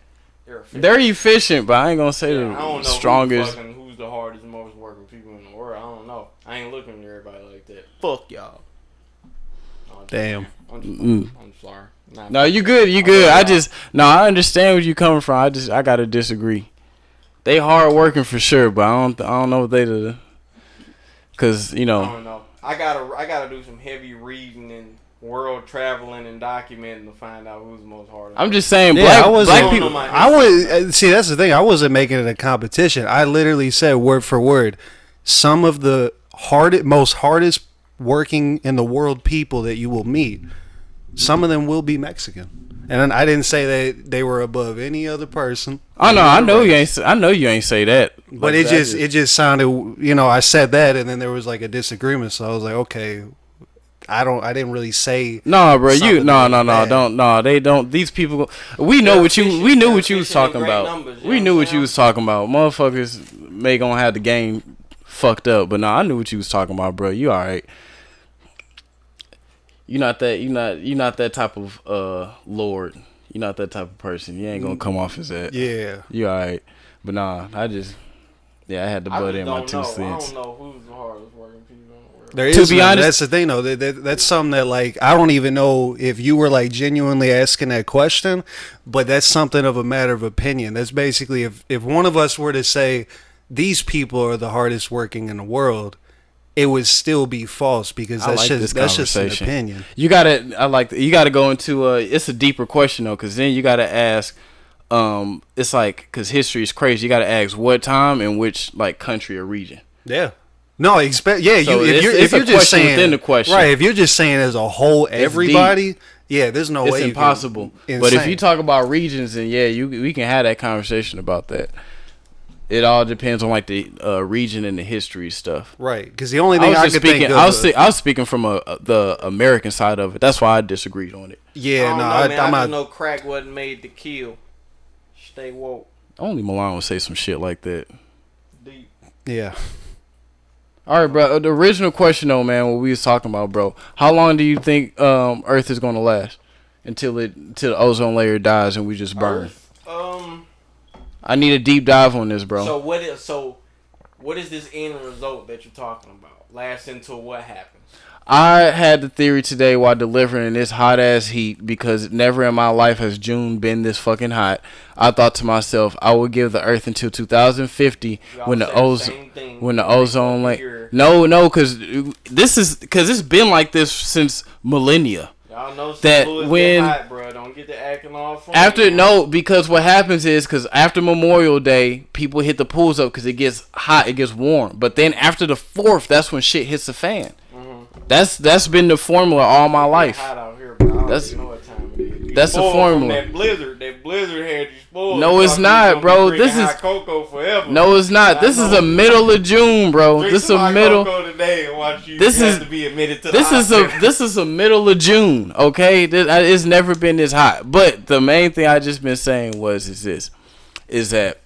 They're efficient. They're efficient, but I ain't gonna say I don't know the strongest. who's the hardest, most working people in the world. I don't know. I ain't looking at everybody like that. Fuck y'all. Damn. I'm sorry. No, you good. You good. I understand where you coming from. I gotta disagree. They hard working for sure, but I don't know what they do. Cause I don't know. I gotta do some heavy reading and world traveling and documenting to find out who's the most hard. I'm just saying, Yeah, black people. I was see. That's the thing. I wasn't making it a competition. I literally said word for word, some of the most hardest working in the world people that you will meet. Some of them will be Mexican, and I didn't say that they were above any other person. I know you ain't. I know you ain't say that. But it just sounded. I said that, and then there was like a disagreement. So I was like, okay. I didn't really say. No, bro. Bad. They don't. These people. We knew what you was talking about. We knew what you was talking about. Motherfuckers may gonna have the game fucked up, but I knew what you was talking about, bro. You all right? You're not that type of lord. You're not that type of person. You ain't gonna come off as that. Yeah. You all right? But I had to butt in my 2 cents. I don't know who's the hardest working people in the world. There is To be none. honest- That's the thing though. That's something that like I don't even know if you were like genuinely asking that question, but that's something of a matter of opinion. That's basically if one of us were to say these people are the hardest working in the world, it would still be false because that's just an opinion. You gotta go into it's a deeper question though, because then you gotta ask. It's like because history is crazy. You gotta ask what time and which like country or region. Yeah. No, expect. Yeah, So if you're it's a just question saying within the question. right? If you're just saying as a whole, everybody. Yeah, there's no It's way. impossible. But if you talk about regions, then we can have that conversation about that. It all depends on like the region and the history stuff. right, because the only thing I could think of. I was speaking from the American side of it. That's why I disagreed on it. Yeah, no, I I'm just not. know crack wasn't made to kill. Stay woke. Only Milan would say some shit like that. Deep. Yeah. All right, bro. The original question, though, man, what we was talking about, bro. How long do you think Earth is gonna last until the ozone layer dies and we just burn? I need a deep dive on this, bro. So what is this end result that you're talking about? Last until what happens? I had the theory today while delivering this hot ass heat because never in my life has June been this fucking hot. I thought to myself, I would give the Earth until 2050 when the ozone layer. No, because it's been like this since millennia. Y'all know That fluids when- get hot, bro. Don't get the acting all funny. Because what happens is because after Memorial Day, people hit the pools up because it gets hot, it gets warm. But then after the 4th, that's when shit hits the fan. That's been the formula all my life. Hot out here, bro. I don't That's- even know what time it is. You that's the spoiled formula. From that blizzard had you spoiled. No, You it's thought you not, was gonna bro. be This drinking is- hot cocoa forever. No, it's not. I This is know. the middle of June, bro. Drink This is some a hot middle. cocoa today and watch you This have is- to be admitted to This the is hospital. this is a middle of June, okay? It's never been this hot. But the main thing I just been saying is that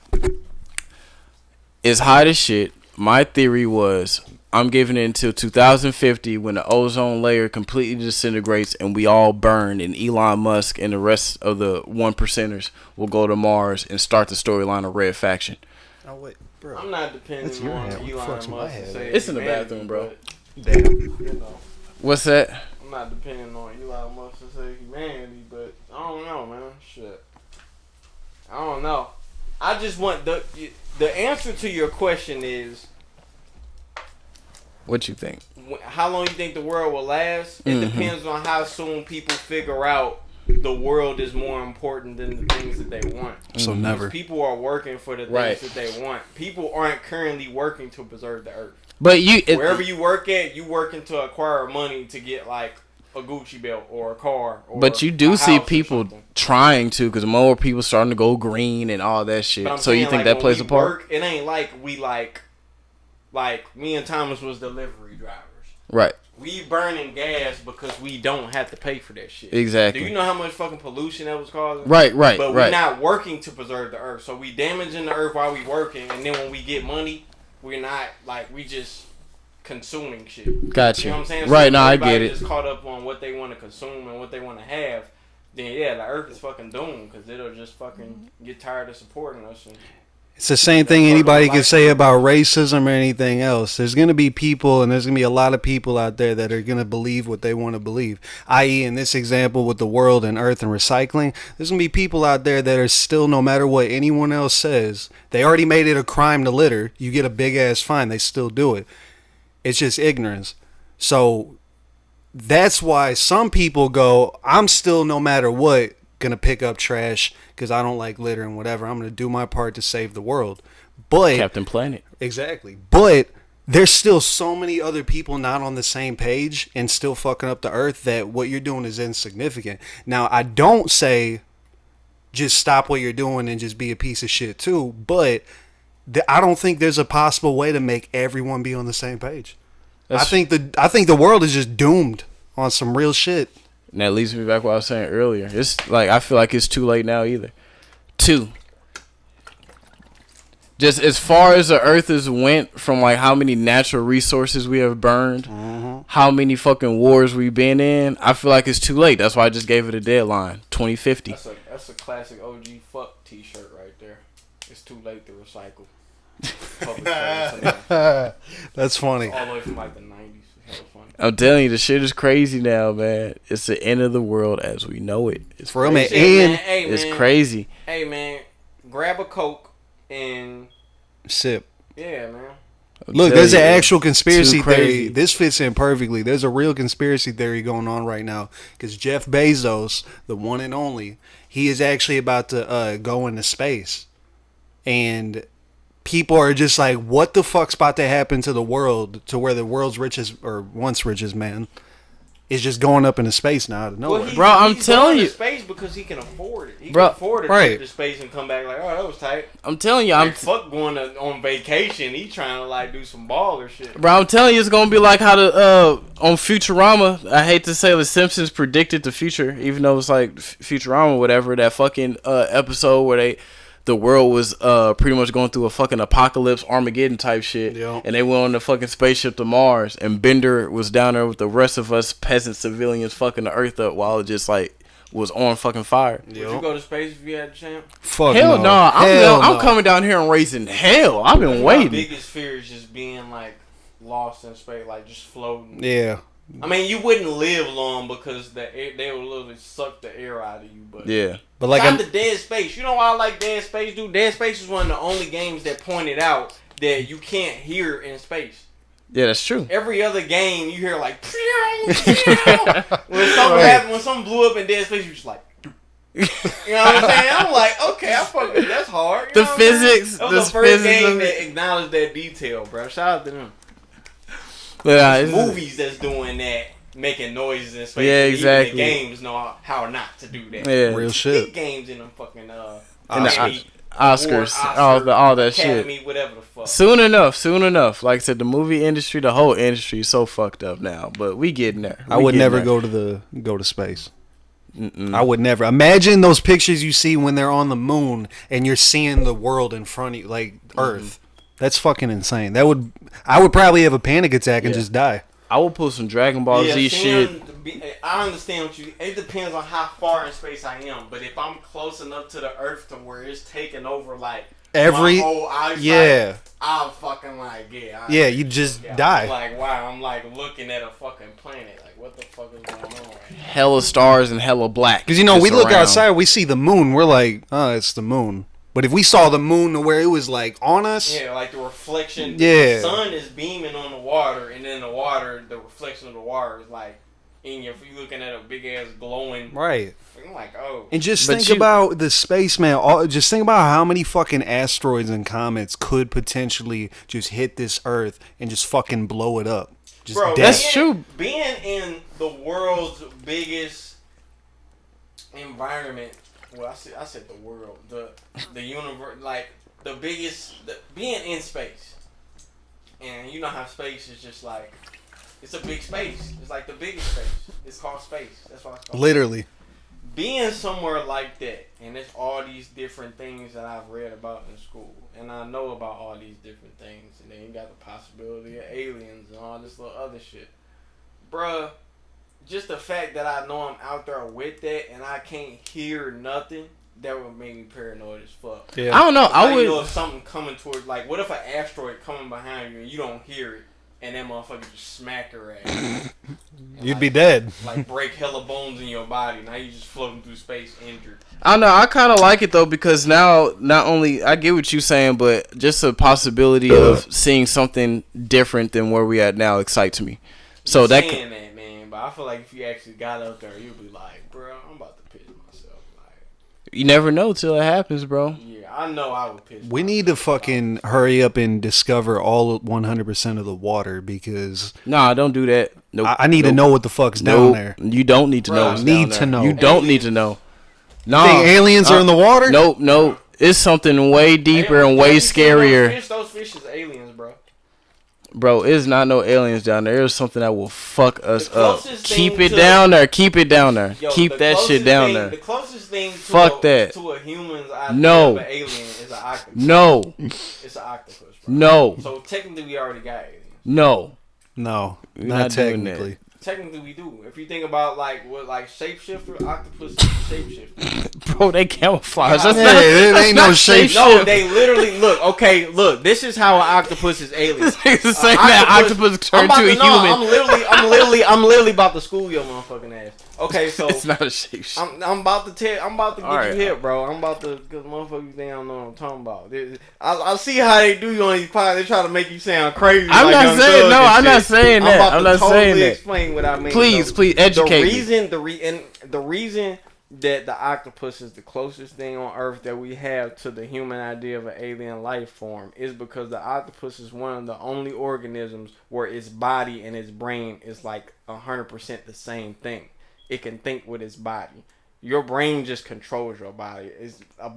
it's hot as shit. My theory was I'm giving it until 2050 when the ozone layer completely disintegrates and we all burn, and Elon Musk and the rest of the 1%ers will go to Mars and start the storyline of Red Faction. Oh wait, bro. I'm not depending on Elon Musk to say it's in the bathroom, bro. Damn. You know, What's that? I'm not depending on Elon Musk to save humanity, but I don't know, man. Shit. I don't know. I just want the answer to your question is, What you think? how long you think the world will last? It depends on how soon people figure out the world is more important than the things that they want. So never. People are working for the things that they want. People aren't currently working to preserve the earth. But wherever you work at, you working to acquire money to get like a Gucci belt or a car. Or but you do see people trying to, because more people starting to go green and all that shit. So you think that plays a part? It ain't like we like me and Thomas was delivery drivers. Right. We burning gas because we don't have to pay for that shit. Exactly. Do you know how much fucking pollution that was causing? Right. But we're not working to preserve the earth. So we damaging the earth while we working, and then when we get money, we're not we just consuming shit. Gotcha. You know what I'm saying? Right, so now I get it. Just caught up on what they want to consume and what they want to have. Then yeah, the earth is fucking doomed because it'll just fucking get tired of supporting us. And it's the same thing anybody can say about racism or anything else. There's going to be people, and there's going to be a lot of people out there that are going to believe what they want to believe. I.e., in this example with the world and earth and recycling, there's going to be people out there that are still, no matter what anyone else says, they already made it a crime to litter. You get a big-ass fine. They still do it. It's just ignorance. So that's why some people go, I'm still, no matter what, gonna pick up trash because I don't like litter and whatever. I'm gonna do my part to save the world. But Captain Planet. Exactly. But there's still so many other people not on the same page and still fucking up the earth that what you're doing is insignificant. Now, I don't say just stop what you're doing and just be a piece of shit too, but I don't think there's a possible way to make everyone be on the same page. I think the world is just doomed on some real shit. And that leads me back to what I was saying earlier. It's like, I feel like it's too late now either. 2. Just as far as the earth has went from like how many natural resources we have burned, how many fucking wars we've been in, I feel like it's too late. That's why I just gave it a deadline, 2050. That's a classic OG fuck t-shirt right there. It's too late to recycle. That's funny. All the way from like the 90s. Hella funny. I'm telling you, the shit is crazy now, man. It's the end of the world as we know it. It's for me, it's crazy. Hey man, grab a Coke and sip. Yeah, man. Look, there's an actual conspiracy theory. This fits in perfectly. There's a real conspiracy theory going on right now because Jeff Bezos, the one and only, he is actually about to go into space, and people are just like, what the fuck's about to happen to the world, to where the world's richest, or once richest man, is just going up into space now out of nowhere. Well, bro, I'm telling you, space because he can afford it. He bro, can afford to trip to space and come back like, oh, that was tight. I'm telling you, fuck going on vacation. He trying to like do some baller shit. Bro, I'm telling you, it's gonna be like how the on Futurama. I hate to say the Simpsons predicted the future, even though it's like Futurama, whatever. That fucking episode where the world was pretty much going through a fucking apocalypse, Armageddon type shit. Yep. And they went on the fucking spaceship to Mars. And Bender was down there with the rest of us peasant civilians fucking the earth up while it just like was on fucking fire. Would you go to space if you had a chance? Fuck hell no. I'm coming down here and raising hell. I've been waiting. My biggest fear is just being like lost in space, like just floating. Yeah. I mean, you wouldn't live long because they would literally suck the air out of you. But yeah, but like the Dead Space. You know why I like Dead Space, dude? Dead Space is one of the only games that pointed out that you can't hear in space. Yeah, that's true. Every other game you hear like when something happened, when something blew up in Dead Space, you just like. You know what I'm saying? I'm like, okay, I fuck with that's hard. You the physics. That was the first game that acknowledged that detail, bro. Shout out to them. Yeah, movies that's doing that, making noises in space. Yeah, exactly. Even the games know how not to do that. Yeah, real shit. Big games in them fucking in the Oscars, all that Academy, shit. Whatever the fuck. Soon enough. Like I said, the movie industry, the whole industry is so fucked up now. But we getting there. I would never go to space. I would never. Imagine those pictures you see when they're on the moon and you're seeing the world in front of you, like Earth. That's fucking insane. I would probably have a panic attack and just die. I would pull some Dragon Ball Z shit. I understand what you. It depends on how far in space I am, but if I'm close enough to the Earth to where it's taking over like every my whole eyesight, yeah. I'm fucking like, Yeah, you just die. I'm like, wow, I'm like looking at a fucking planet. Like, what the fuck is going on right now? Hella stars and hella black. Because, you know, we just look around. outside, we see the moon. We're like, oh, it's the moon. But if we saw the moon to where it was, like, on us. Yeah, like the reflection. Yeah. The sun is beaming on the water, and then the reflection of the water is like, if you're looking at a big ass glowing. Right. I'm like, oh. And just think about the space, man. Just think about how many fucking asteroids and comets could potentially just hit this Earth and just fucking blow it up. Just Bro, dead. that's true. Being in the world's biggest environment. Well, I said the world, the universe, like the biggest. Being in space, and you know how space is just like, it's a big space. It's like the biggest space. It's called space. That's why it's called. Literally. Being somewhere like that, and there's all these different things that I've read about in school, and I know about all these different things, and then you got the possibility of aliens and all this little other shit. Bruh, just the fact that I know I'm out there with that, and I can't hear nothing, that would make me paranoid as fuck. Yeah. I don't know. I You would. know if something coming towards, like, what if an asteroid coming behind you and you don't hear it, and that motherfucker just smack her ass? You'd be dead. Like, break hella bones in your body. Now you just floating through space injured. I don't know. I kind of like it though because now not only I get what you're saying, but just a possibility of seeing something different than where we at now excites me. So You're that saying that, man, but I feel like if you actually got out there, you'd be like, bro, I'm about to piss myself. Like, you never know till it happens, bro. yeah, I know I would piss. We need to fucking hurry up and discover all 100% of the water because Nah, don't do that. Nope. I need to know what the fuck's down there. You don't need to Bro, know. I what's need down there. to know. You don't need to know. No. Think aliens are in the water? Nope. It's something way deeper and way scarier. Those fish is aliens, bro. Bro, it's not no aliens down there. It's something that will fuck us up. closest Keep thing it to- down there. Keep it down there. Yo, Keep the that shit closest down thing- there. The closest thing to Fuck that. to a human's idea No. of an alien is an octopus. No. It's an octopus, bro. No. So technically, we already got aliens. No. No, We're not not doing technically. Technically, we do. If you think about like shapeshifter, octopus is shapeshifter. Bro, they camouflage. That's Yeah, not, it that's ain't not no shape shapeshift. No, they literally look. Okay, look. This is how an octopus is alien. It's the same that octopus turned to a human. I'm literally about to school your motherfucking ass. Okay, so It's not a shapeshift. I'm about to get Alright. you hit, bro. I'm about to, cause motherfuckers think I don't know what I'm talking about. I see how they do you on these podcasts. They try to make you sound crazy. I'm like not Young saying Thug no. and I'm not shit. saying that. about I'm to not totally saying that. explain what I mean. Please, though. please educate me. The reason that the octopus is the closest thing on Earth that we have to the human idea of an alien life form is because the octopus is one of the only organisms where its body and its brain is like 100% the same thing. It can think with its body. Your brain just controls your body. An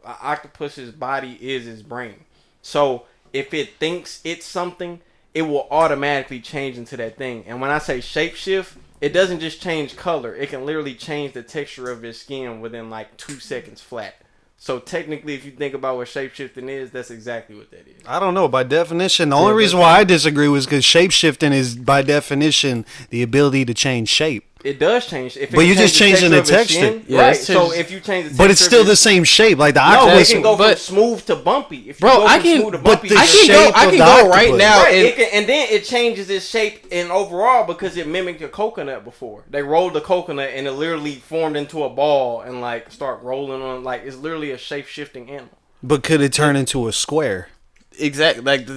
octopus's body is its brain. So if it thinks it's something, it will automatically change into that thing. And when I say shapeshift, it doesn't just change color. It can literally change the texture of its skin within like 2 seconds flat. So technically, if you think about what shapeshifting is, that's exactly what that is. I don't know. By definition, the only reason why I disagree was because shapeshifting is, by definition, the ability to change shape. It does change. If it But you're just changing the of its texture. skin, Yeah, right? it's So just- if you change the texture, But it's still of the its, same shape. Like the no, it octopus. can go from but- smooth to bumpy. If you Bro, go I from can- smooth to but bumpy, the I can go. shape I of can the go right octopus. now. Right, and then it changes its shape and overall because it mimicked a coconut before. They rolled the coconut and it literally formed into a ball and like start rolling on. Like it's literally a shape shifting animal. But could it turn into a square? Exactly. Like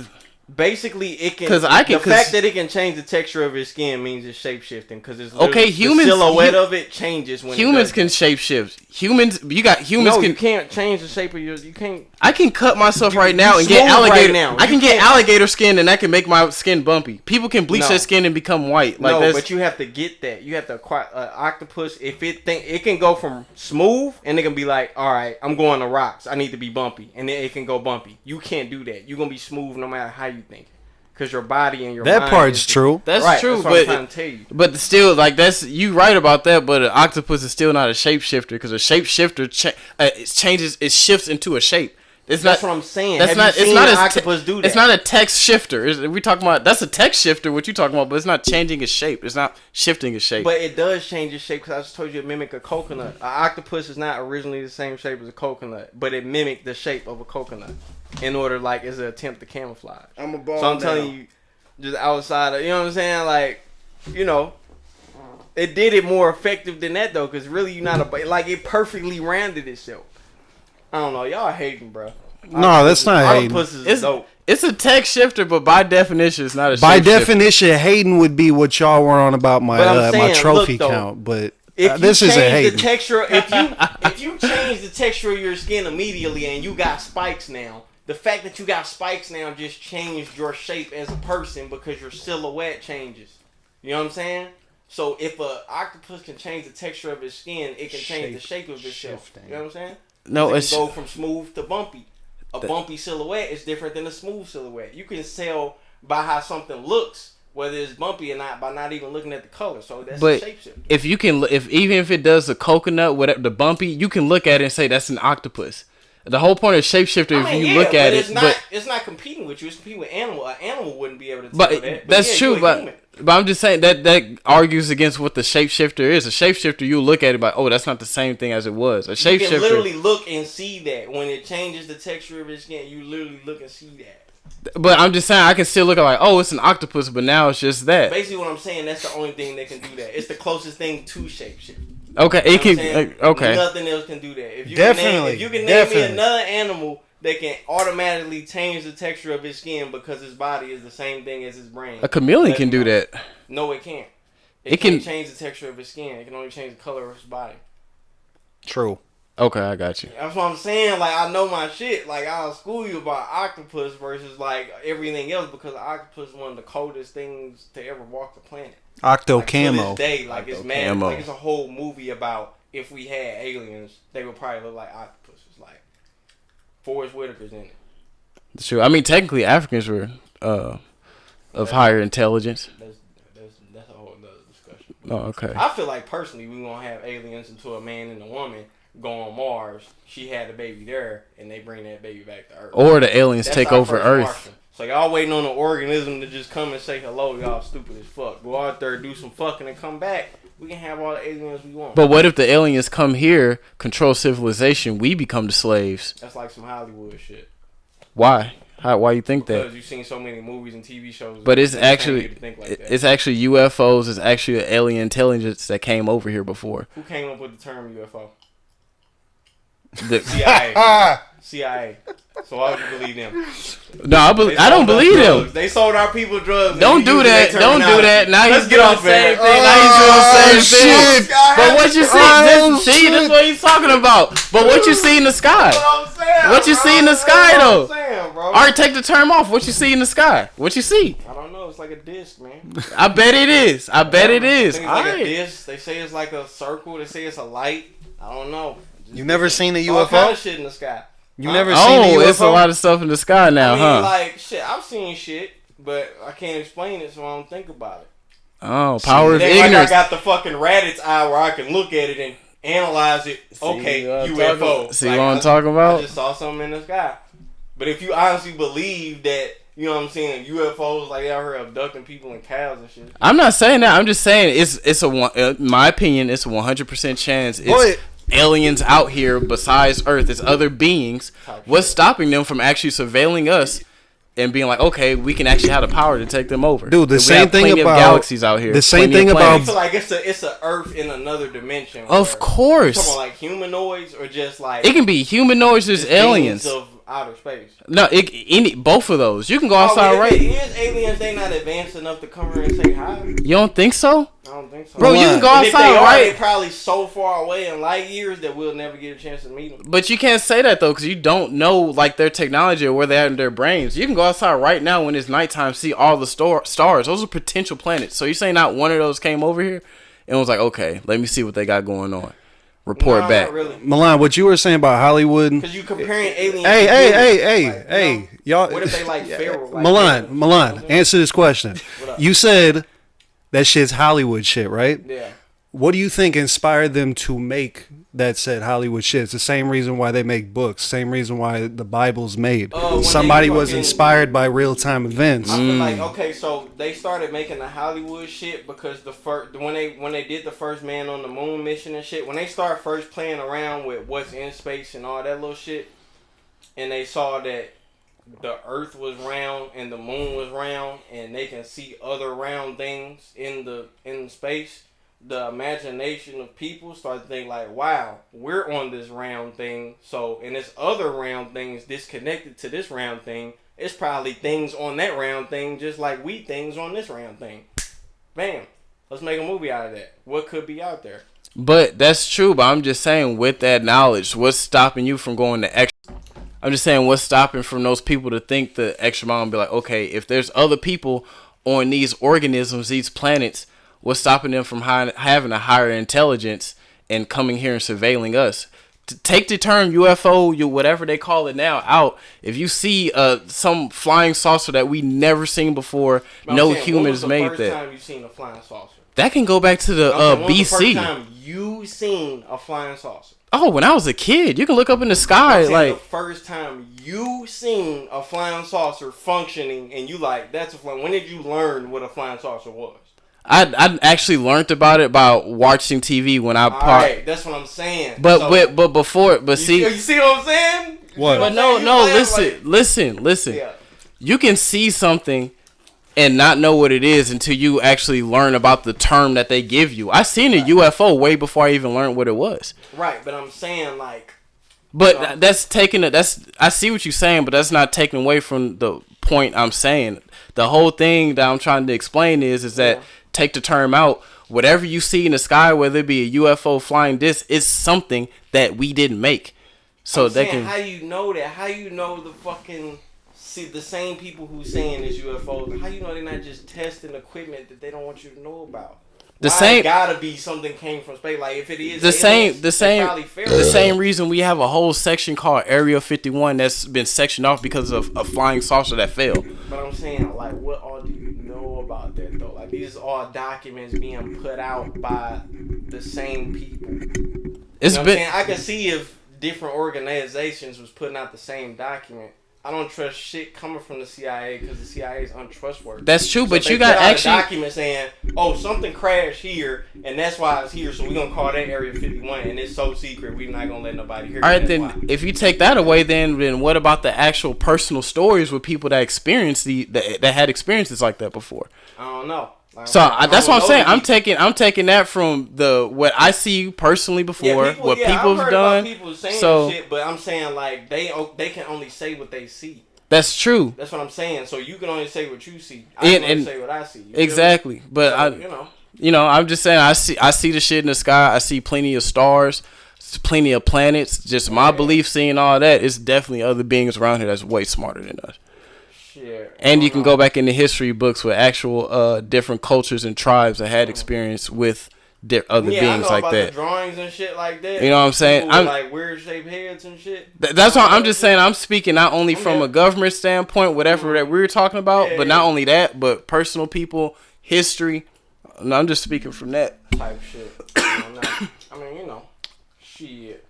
Basically, it can. 'Cause I can- the fact that it can change the texture of its skin means it's shape shifting. Because it's Okay, the humans- silhouette of it changes when humans it can does shapeshift. Humans that. You can. can't change the shape of yours. You can't. I can cut myself right now you and get smooth right alligator. now. I You can get can't- alligator skin and that can make my skin bumpy. People can bleach No. their skin and become white. Like No, that's, but you have to get that. You have to acquire octopus. If it can go from smooth and it can be like, all right, I'm going to rocks. I need to be bumpy, and then it can go bumpy. You can't do that. You're gonna be smooth no matter how you think, because your body and your That mind part's is- true. that's right, true. That's what I'm But trying to tell you. but still, like that's you right about that. But an octopus is still not a shapeshifter because a shapeshifter it changes. It shifts into a shape. That's what I'm saying. That's Have not. you It's seen not an a. octopus do that? It's not a text shifter. We talking about that's a text shifter. What you talking about? But it's not changing its shape. It's not shifting its shape. But it does change its shape because I just told you it mimic a coconut. An octopus is not originally the same shape as a coconut, but it mimicked the shape of a coconut in order, like, as an attempt to camouflage. I'm a ball. So I'm telling you, just outside of, you know what I'm saying? Like, you know, it did it more effective than that though, because really you're not a like it perfectly rounded itself. I don't know, y'all hating, bro. No, that's not hating. Octopus is dope. It's a text shifter, but by definition, it's not a. By shape shifter. definition, hating would be what y'all were on about my But I'm saying, my trophy look, though, count. But If this you isn't change hating. the texture, if you change the texture of your skin immediately and you got spikes now, the fact that you got spikes now just changed your shape as a person because your silhouette changes. You know what I'm saying? So if a octopus can change the texture of its skin, it can change the shape of itself. You know what I'm saying? No, it it's can go from smooth to bumpy. A bumpy silhouette is different than a smooth silhouette. You can tell by how something looks whether it's bumpy or not by not even looking at the color. So that's a shape shifter. If you can, even if it does the coconut, whatever the bumpy, you can look at it and say that's an octopus. The whole point of shapeshifter, if you look at it, it's not competing with you. It's competing with animal. An animal wouldn't be able to tell but that. That's yeah, true. But I'm just saying that argues against what the shapeshifter is. A shapeshifter, you look at it like, oh, that's not the same thing as it was. A shapeshifter, you can literally look and see that when it changes the texture of its skin. You literally look and see that. But I'm just saying, I can still look at like, oh, it's an octopus, but now it's just that. Basically, what I'm saying, that's the only thing that can do that. It's the closest thing to shapeshift. Okay, You know it can. what I'm saying? Okay, Nothing else can do that. If you Definitely. If you can name me another animal that can automatically change the texture of its skin because its body is the same thing as its brain. a chameleon can do that. No, it can't. It can't can change the texture of its skin. It can only change the color of its body. True. Okay, I got you. That's what I'm saying. Like, I know my shit. Like, I'll school you about octopus versus, like, everything else because octopus is one of the coldest things to ever walk the planet. Octo Like, camo. to this day, like, it's mad. Camo. Like, it's a whole movie about if we had aliens, they would probably look like octopuses. Like, Forrest Whitaker's in it. It's true. I mean, technically, Africans were of higher intelligence. That's a whole other discussion. Oh, okay. I feel like, personally, we're going to have aliens until a man and a woman go on Mars. She had a baby there, and they bring that baby back to Earth. Or the aliens That's take our over first Earth. Martian. So y'all waiting on an organism to just come and say hello. Y'all stupid as fuck. Go out there, do some fucking, and come back. We can have all the aliens we want. But what if the aliens come here, control civilization, we become the slaves? That's like some Hollywood shit. Why? Why you think that? Because you've seen so many movies and TV shows. But it's that train actually you to think like that. it's actually UFOs. It's actually alien intelligence that came over here before. Who came up with the term UFO? The- CIA. CIA. So why would you believe them? no, I don't believe them. They sold our people drugs. Don't do that. Don't do that. Now Let's he's get doing off the same that. thing. Now he's doing the same thing. shit. But what you see, see, that's what he's talking about. But what you see in the sky? That's what I'm saying. What you bro. see in the sky, That's though? what I'm saying, bro. All right, take the term off. What you see in the sky? What you see? I don't know. It's like a disc, man. I bet it is. I bet it is. I think it's All like a right. disc. They say it's like a circle. They say it's a light. I don't know. You never seen a All kind UFO? of shit in the sky. You never seen a Oh, UFO? it's a lot of stuff in the sky now, I mean, huh? like, shit, I've seen shit, but I can't explain it, so I don't think about it. Oh, power of It ain't like I ignorance. got the fucking rabbit's eye where I can look at it and analyze it. Okay, UFO. See what I'm talking about? I just saw something in the sky. But if you honestly believe that, you know what I'm saying, UFOs, like out here abducting people and cows and shit. I'm not saying that. I'm just saying it's a one. In my opinion, it's a 100% chance. It's Boy. aliens out here besides Earth. It's other beings. What's stopping them from actually surveilling us and being like, okay, we can actually have the power to take them over? Dude, the We same have thing plenty of about- galaxies out here. the same Plenty of thing about- I planets. feel like it's a Earth in another dimension. Of where- course. You talking about like humanoids or just like It can be humanoids. There's just aliens. beings of outer space? No, both of those. You can go outside, if right? it is aliens, they not advanced enough to come here and say hi. You don't think so? I don't think so. Bro, you can go And if they outside, are, right? they probably so far away in light years that we'll never get a chance to meet them. But you can't say that though, because you don't know like their technology or where they're at in their brains. You can go outside right now when it's nighttime, see all the stars. Those are potential planets. So you're saying not one of those came over here and was like, okay, let me see what they got going on. Report No, back. not really. Milan, what you were saying about Hollywood? Because you comparing aliens. Hey, to hey, humans. hey, hey, you know, y'all. What if they like feral? Like Milan, answer this question. What up? You said that shit's Hollywood shit, right? Yeah. What do you think inspired them to make that said Hollywood shit. It's the same reason why they make books. Same reason why the Bible's made. Somebody was inspired by real time events. I feel like, okay, so they started making the Hollywood shit because when they did the first man on the moon mission and shit, when they start first playing around with what's in space and all that little shit, and they saw that the Earth was round and the moon was round, and they can see other round things in space. The imagination of people start to think like, wow, we're on this round thing. So, and this other round things disconnected to this round thing. It's probably things on that round thing, just like we things on this round thing. Bam. Let's make a movie out of that. What could be out there? But that's true. But I'm just saying, with that knowledge, what's stopping you from going the extra? I'm just saying, what's stopping from those people to think the extra mile and be like, okay, if there's other people on these organisms, these planets, what's stopping them from having a higher intelligence and coming here and surveilling us? Take the term UFO, whatever they call it now, out. If you see some flying saucer that we never seen before, no humans made that. When was the first time you seen a flying saucer? That can go back to the when BC. was the first time you seen a flying saucer? Oh, when I was a kid, you can look up in the sky. Like the first time you seen a flying saucer functioning, and you like, that's a flying. When did you learn what a flying saucer was? I actually learned about it by watching TV when I Alright, that's what I'm saying. But before, you see what I'm saying? What? But no, listen. Yeah. You can see something and not know what it is until you actually learn about the term that they give you. I seen a UFO way before I even learned what it was. Right, but I'm saying like. But I see what you're saying, but that's not taking away from the point I'm saying. The whole thing that I'm trying to explain is that take the term out. Whatever you see in the sky, whether it be a UFO flying disc, is something that we didn't make. So I'm they saying, can. how you know that? How you know the fucking the same people who saying it's UFOs? How you know they're not just testing equipment that they don't want you to know about? It gotta be something came from space. Like if it is the same reason we have a whole section called Area 51 that's been sectioned off because of a flying saucer that failed. But I'm saying, like, what all do you know about that though? Like these are all documents being put out by the same people. It's you know been. Saying? I can see if different organizations was putting out the same document. I don't trust shit coming from the CIA because the CIA is untrustworthy. That's true, so but you got actually a document saying, "Oh, something crashed here, and that's why it's here. So we're gonna call that Area 51, and it's so secret, we're not gonna let nobody hear." All right, then if you take that away, then what about the actual personal stories with people that experienced that had experiences like that before? I don't know. So that's what I'm saying. I'm taking that from what I see personally before, what people have done. People saying shit, but I'm saying like they can only say what they see. That's true. That's what I'm saying. So you can only say what you see. I can only say what I see. Exactly. But I'm just saying I see the shit in the sky. I see plenty of stars, plenty of planets. Just my belief, seeing all that, it's definitely other beings around here that's way smarter than us. And you can go back in the history books with actual different cultures and tribes that had experience with other beings like that. The drawings and shit like that. You know what I'm saying? I'm like weird shaped heads and shit. That's why I'm just saying I'm speaking not only from a government standpoint, whatever that we were talking about, but not only that, but personal people, history. No, I'm just speaking from that type shit. I mean, shit.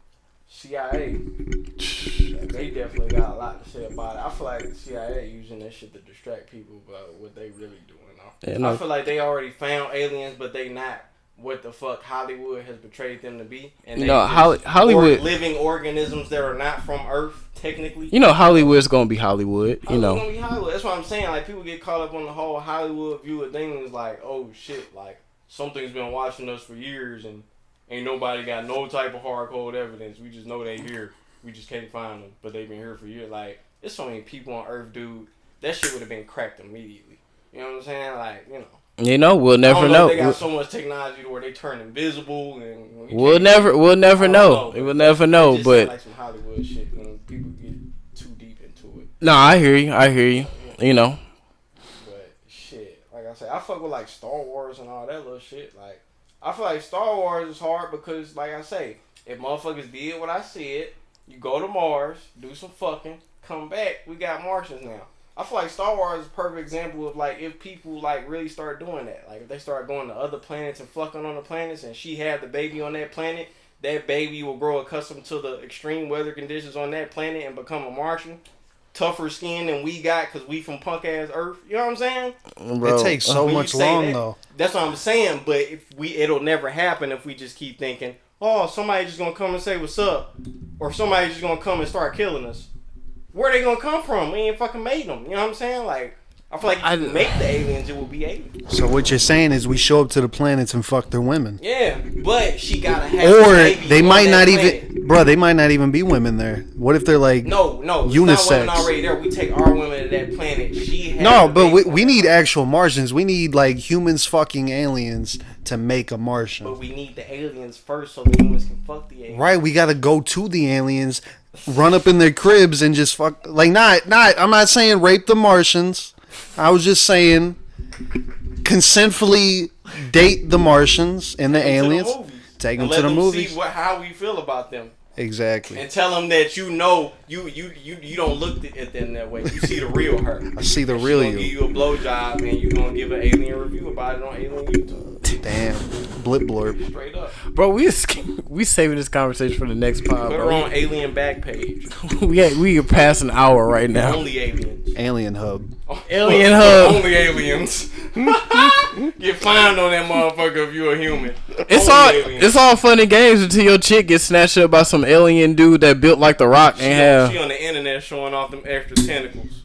CIA, they definitely got a lot to say about it. I feel like the CIA using that shit to distract people about what they really doing. I feel like they already found aliens, but they not what the fuck Hollywood has betrayed them to be. And Hollywood living organisms that are not from Earth, technically. Hollywood's gonna be Hollywood. Gonna be Hollywood. That's what I'm saying. Like people get caught up on the whole Hollywood view of things. Like, oh shit, like something's been watching us for years and ain't nobody got no type of hard cold evidence. We just know they here. We just can't find them, but they've been here for years. Like, there's so many people on Earth, dude. That shit would have been cracked immediately. You know what I'm saying? Like, we'll never know. They got so much technology to where they turn invisible, and we'll never know. We'll never know. But like some Hollywood shit when people get too deep into it. No, I hear you. But shit, like I said, I fuck with like Star Wars and all that little shit. Like, I feel like Star Wars is hard because, like I say, if motherfuckers did what I said, you go to Mars, do some fucking, come back, we got Martians now. I feel like Star Wars is a perfect example of, like, if people, like, really start doing that. Like, if they start going to other planets and fucking on the planets and she had the baby on that planet, that baby will grow accustomed to the extreme weather conditions on that planet and become a Martian. Tougher skin than we got because we from punk ass Earth. You know what I'm saying? Bro, it takes so much long though. That's what I'm saying. But it'll never happen if we just keep thinking, oh, somebody just gonna come and say what's up, or somebody just gonna come and start killing us. Where they gonna come from? We ain't fucking made them. You know what I'm saying? Like, I feel like if you make the aliens, it will be aliens. So what you're saying is we show up to the planets and fuck their women. Yeah, but she gotta have. Or they might not even, bro. They might not even be women there. What if they're like no, unisex? It's not women already there. We take our women to that planet. We need actual Martians. We need like humans fucking aliens to make a Martian. But we need the aliens first so the humans can fuck the aliens. Right, we gotta go to the aliens, run up in their cribs and just fuck. Like I'm not saying rape the Martians. I was just saying consentfully date the Martians and the aliens. Take them to the movies. See how we feel about them. Exactly. And tell them that you don't look at them that way. You see the real her. I see the real you. Give you a blowjob and you're gonna give an alien review about it on Alien YouTube. Damn. Blip blurb. Straight up. Bro, we saving this conversation for the next pod. Put her on Alien back page. we are past an hour right now. Only aliens. Alien Hub. Alien Hub. Only aliens. Get fined on that motherfucker if you're a human. It's all fun and games until your chick gets snatched up by some alien dude that built like The Rock she on the internet showing off them extra tentacles.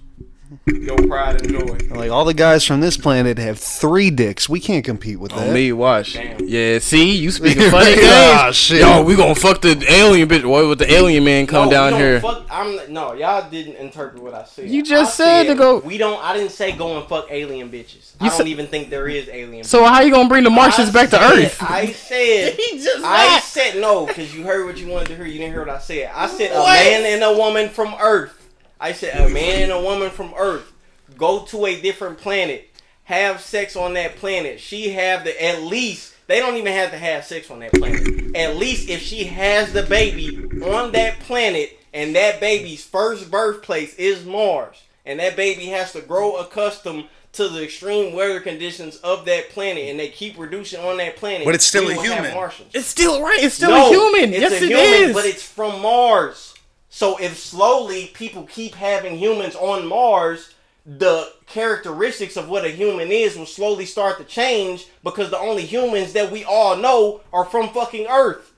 Your pride and joy. Like all the guys from this planet have 3 dicks. We can't compete with that. Me, watch. Damn. Yeah, see, you speaking funny games. Ah, shit. Yo, we gonna fuck the alien bitch. What would the alien man come down here? Y'all didn't interpret what I said. You just said to go. I didn't say go and fuck alien bitches. I don't even think there is alien. So how you gonna bring the Martians back to Earth? I said no because you heard what you wanted to hear. You didn't hear what I said. I said a man and a woman from Earth. I said a man and a woman from Earth go to a different planet, have sex on that planet. She have at least, they don't even have to have sex on that planet. At least if she has the baby on that planet and that baby's first birthplace is Mars and that baby has to grow accustomed to the extreme weather conditions of that planet and they keep reducing on that planet. But it's still a human. It's still right. It's still a human. Yes, it is. But it's from Mars. So if slowly people keep having humans on Mars, the characteristics of what a human is will slowly start to change because the only humans that we all know are from fucking Earth.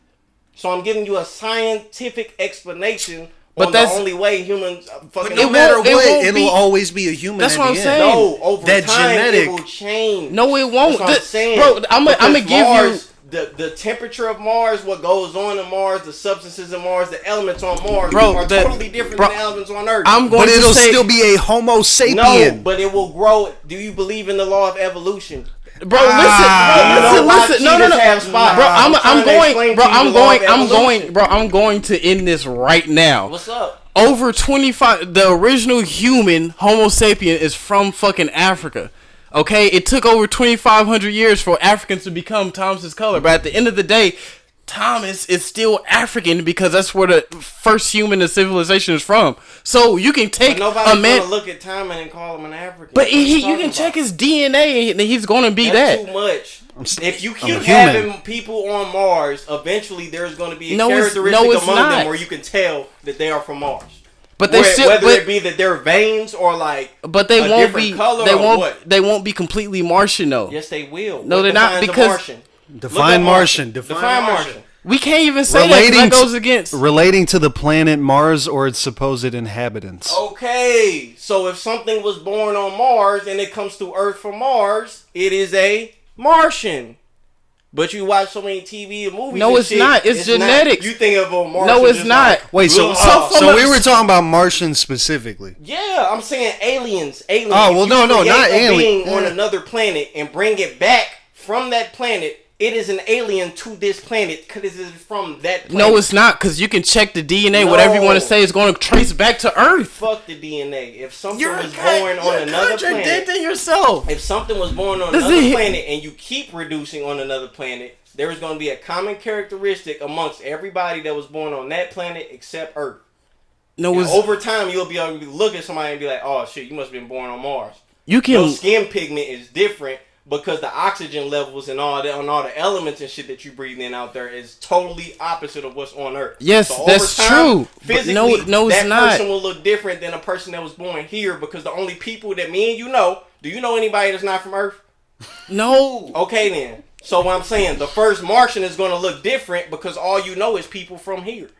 So I'm giving you a scientific explanation on the only way humans fucking. But no matter what, it'll always be a human. That's what I'm saying. No, over time it will change. No, it won't. That's what I'm saying. Bro, I'm gonna give Mars, the temperature of Mars, what goes on in Mars, the substances in Mars, the elements on Mars are totally different than the elements on Earth. But it'll still be a Homo sapien. No, but it will grow. Do you believe in the law of evolution? Bro, listen. No. Bro, I'm going to end this right now. What's up? Over 25, the original human, Homo sapien, is from fucking Africa. Okay, it took over 2,500 years for Africans to become Thomas's color, but at the end of the day, Thomas is still African because that's where the first human in civilization is from. So you can take a man. Gonna look at Thomas and call him an African. But you can check his DNA and he's gonna be that. Too much. If you keep having people on Mars, eventually there's going to be a characteristic among them where you can tell that they are fromArs. But they whether it be that they're veins or like, but they won't be color. They won't be completely Martian though. Yes, they will. No, they're not because define Martian. We can't even say that goes against relating to the planet Mars or its supposed inhabitants. Okay, so if something was born on Mars and it comes to Earth from Mars, it is a Martian. But you watch so many TV and movies. No, it's not. It's genetics. You think of a Martian. No, it's not. Wait, so we were talking about Martians specifically. Yeah, I'm saying aliens. Oh, well, no, not aliens. On another planet and bring it back from that planet. It is an alien to this planet because it is from that planet. No, it's not, because you can check the DNA. Whatever you want to say is going to trace back to Earth. Fuck the DNA. If something was born on another planet... You're contradicting yourself. If something was born on another planet and you keep reducing on another planet, there is going to be a common characteristic amongst everybody that was born on that planet except Earth. No, over time, you'll be able to look at somebody and be like, oh, shit, you must have been born on Mars. Your skin pigment is different. because the oxygen levels and all that, and all the elements and shit that you breathe in out there is totally opposite of what's on Earth. Yes, so that's over time, true. Physically, No, it's that not. person will look different than a person that was born here, because the only people that me and you know. Do you know anybody that's not from Earth? No. Okay then. So what I'm saying, the first Martian is going to look different because all you know is people from here.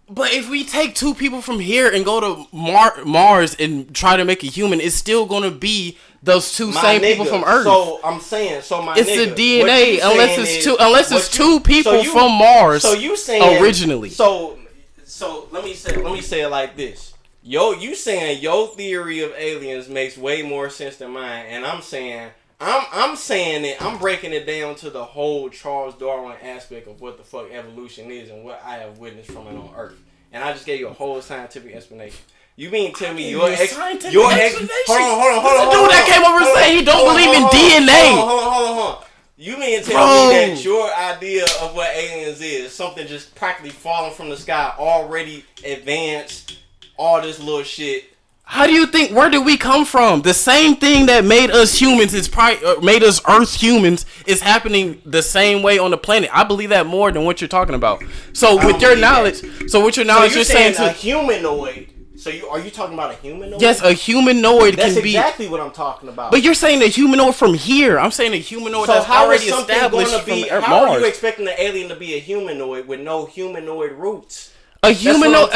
But if we take two people from here and go to Mars and try to make a human, it's still going to be those two same people from Earth. So I'm saying, it's the DNA unless it's two people from Mars. So you saying originally. So let me say it like this. You saying your theory of aliens makes way more sense than mine, and I'm saying I'm breaking it down to the whole Charles Darwin aspect of what the fuck evolution is and what I have witnessed from it on Earth. And I just gave you a whole scientific explanation. You mean tell me your explanation? Hold on. Dude that came over and said he don't believe in DNA. Hold on. You mean tell me that your idea of what aliens is something just practically falling from the sky, already advanced, all this little shit? How do you think? Where did we come from? The same thing that made us humans made us Earth humans is happening the same way on the planet. I believe that more than what you're talking about. So with your knowledge, you're saying a humanoid. So are you talking about a humanoid? Yes, a humanoid That's can be. That's exactly what I'm talking about. But you're saying a humanoid from here. I'm saying a humanoid that's already established from Mars. How are you expecting the alien to be a humanoid with no humanoid roots? A humanoid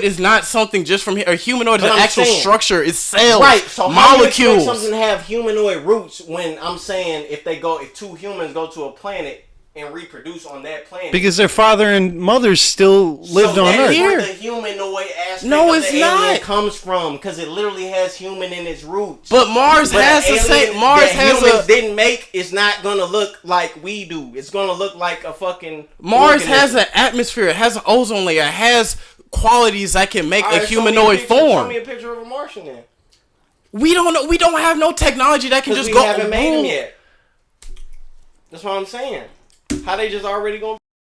is not something just from here. A humanoid is an actual structure. It's cells, right? So molecules. How do you expect something to have humanoid roots when I'm saying if two humans go to a planet and reproduce on that planet? Because their father and mother still lived on Earth. Where the humanoid aspect of the alien comes from, because it literally has human in its roots. But Mars has the same. Mars has humans didn't make. It's not gonna look like we do. It's gonna look like a fucking. Mars has an atmosphere. It has an ozone layer. It has qualities that can make a humanoid form. Show me a picture of a Martian then. We don't know. We don't have no technology that can just go. We haven't made them yet. That's what I'm saying. How they just already gonna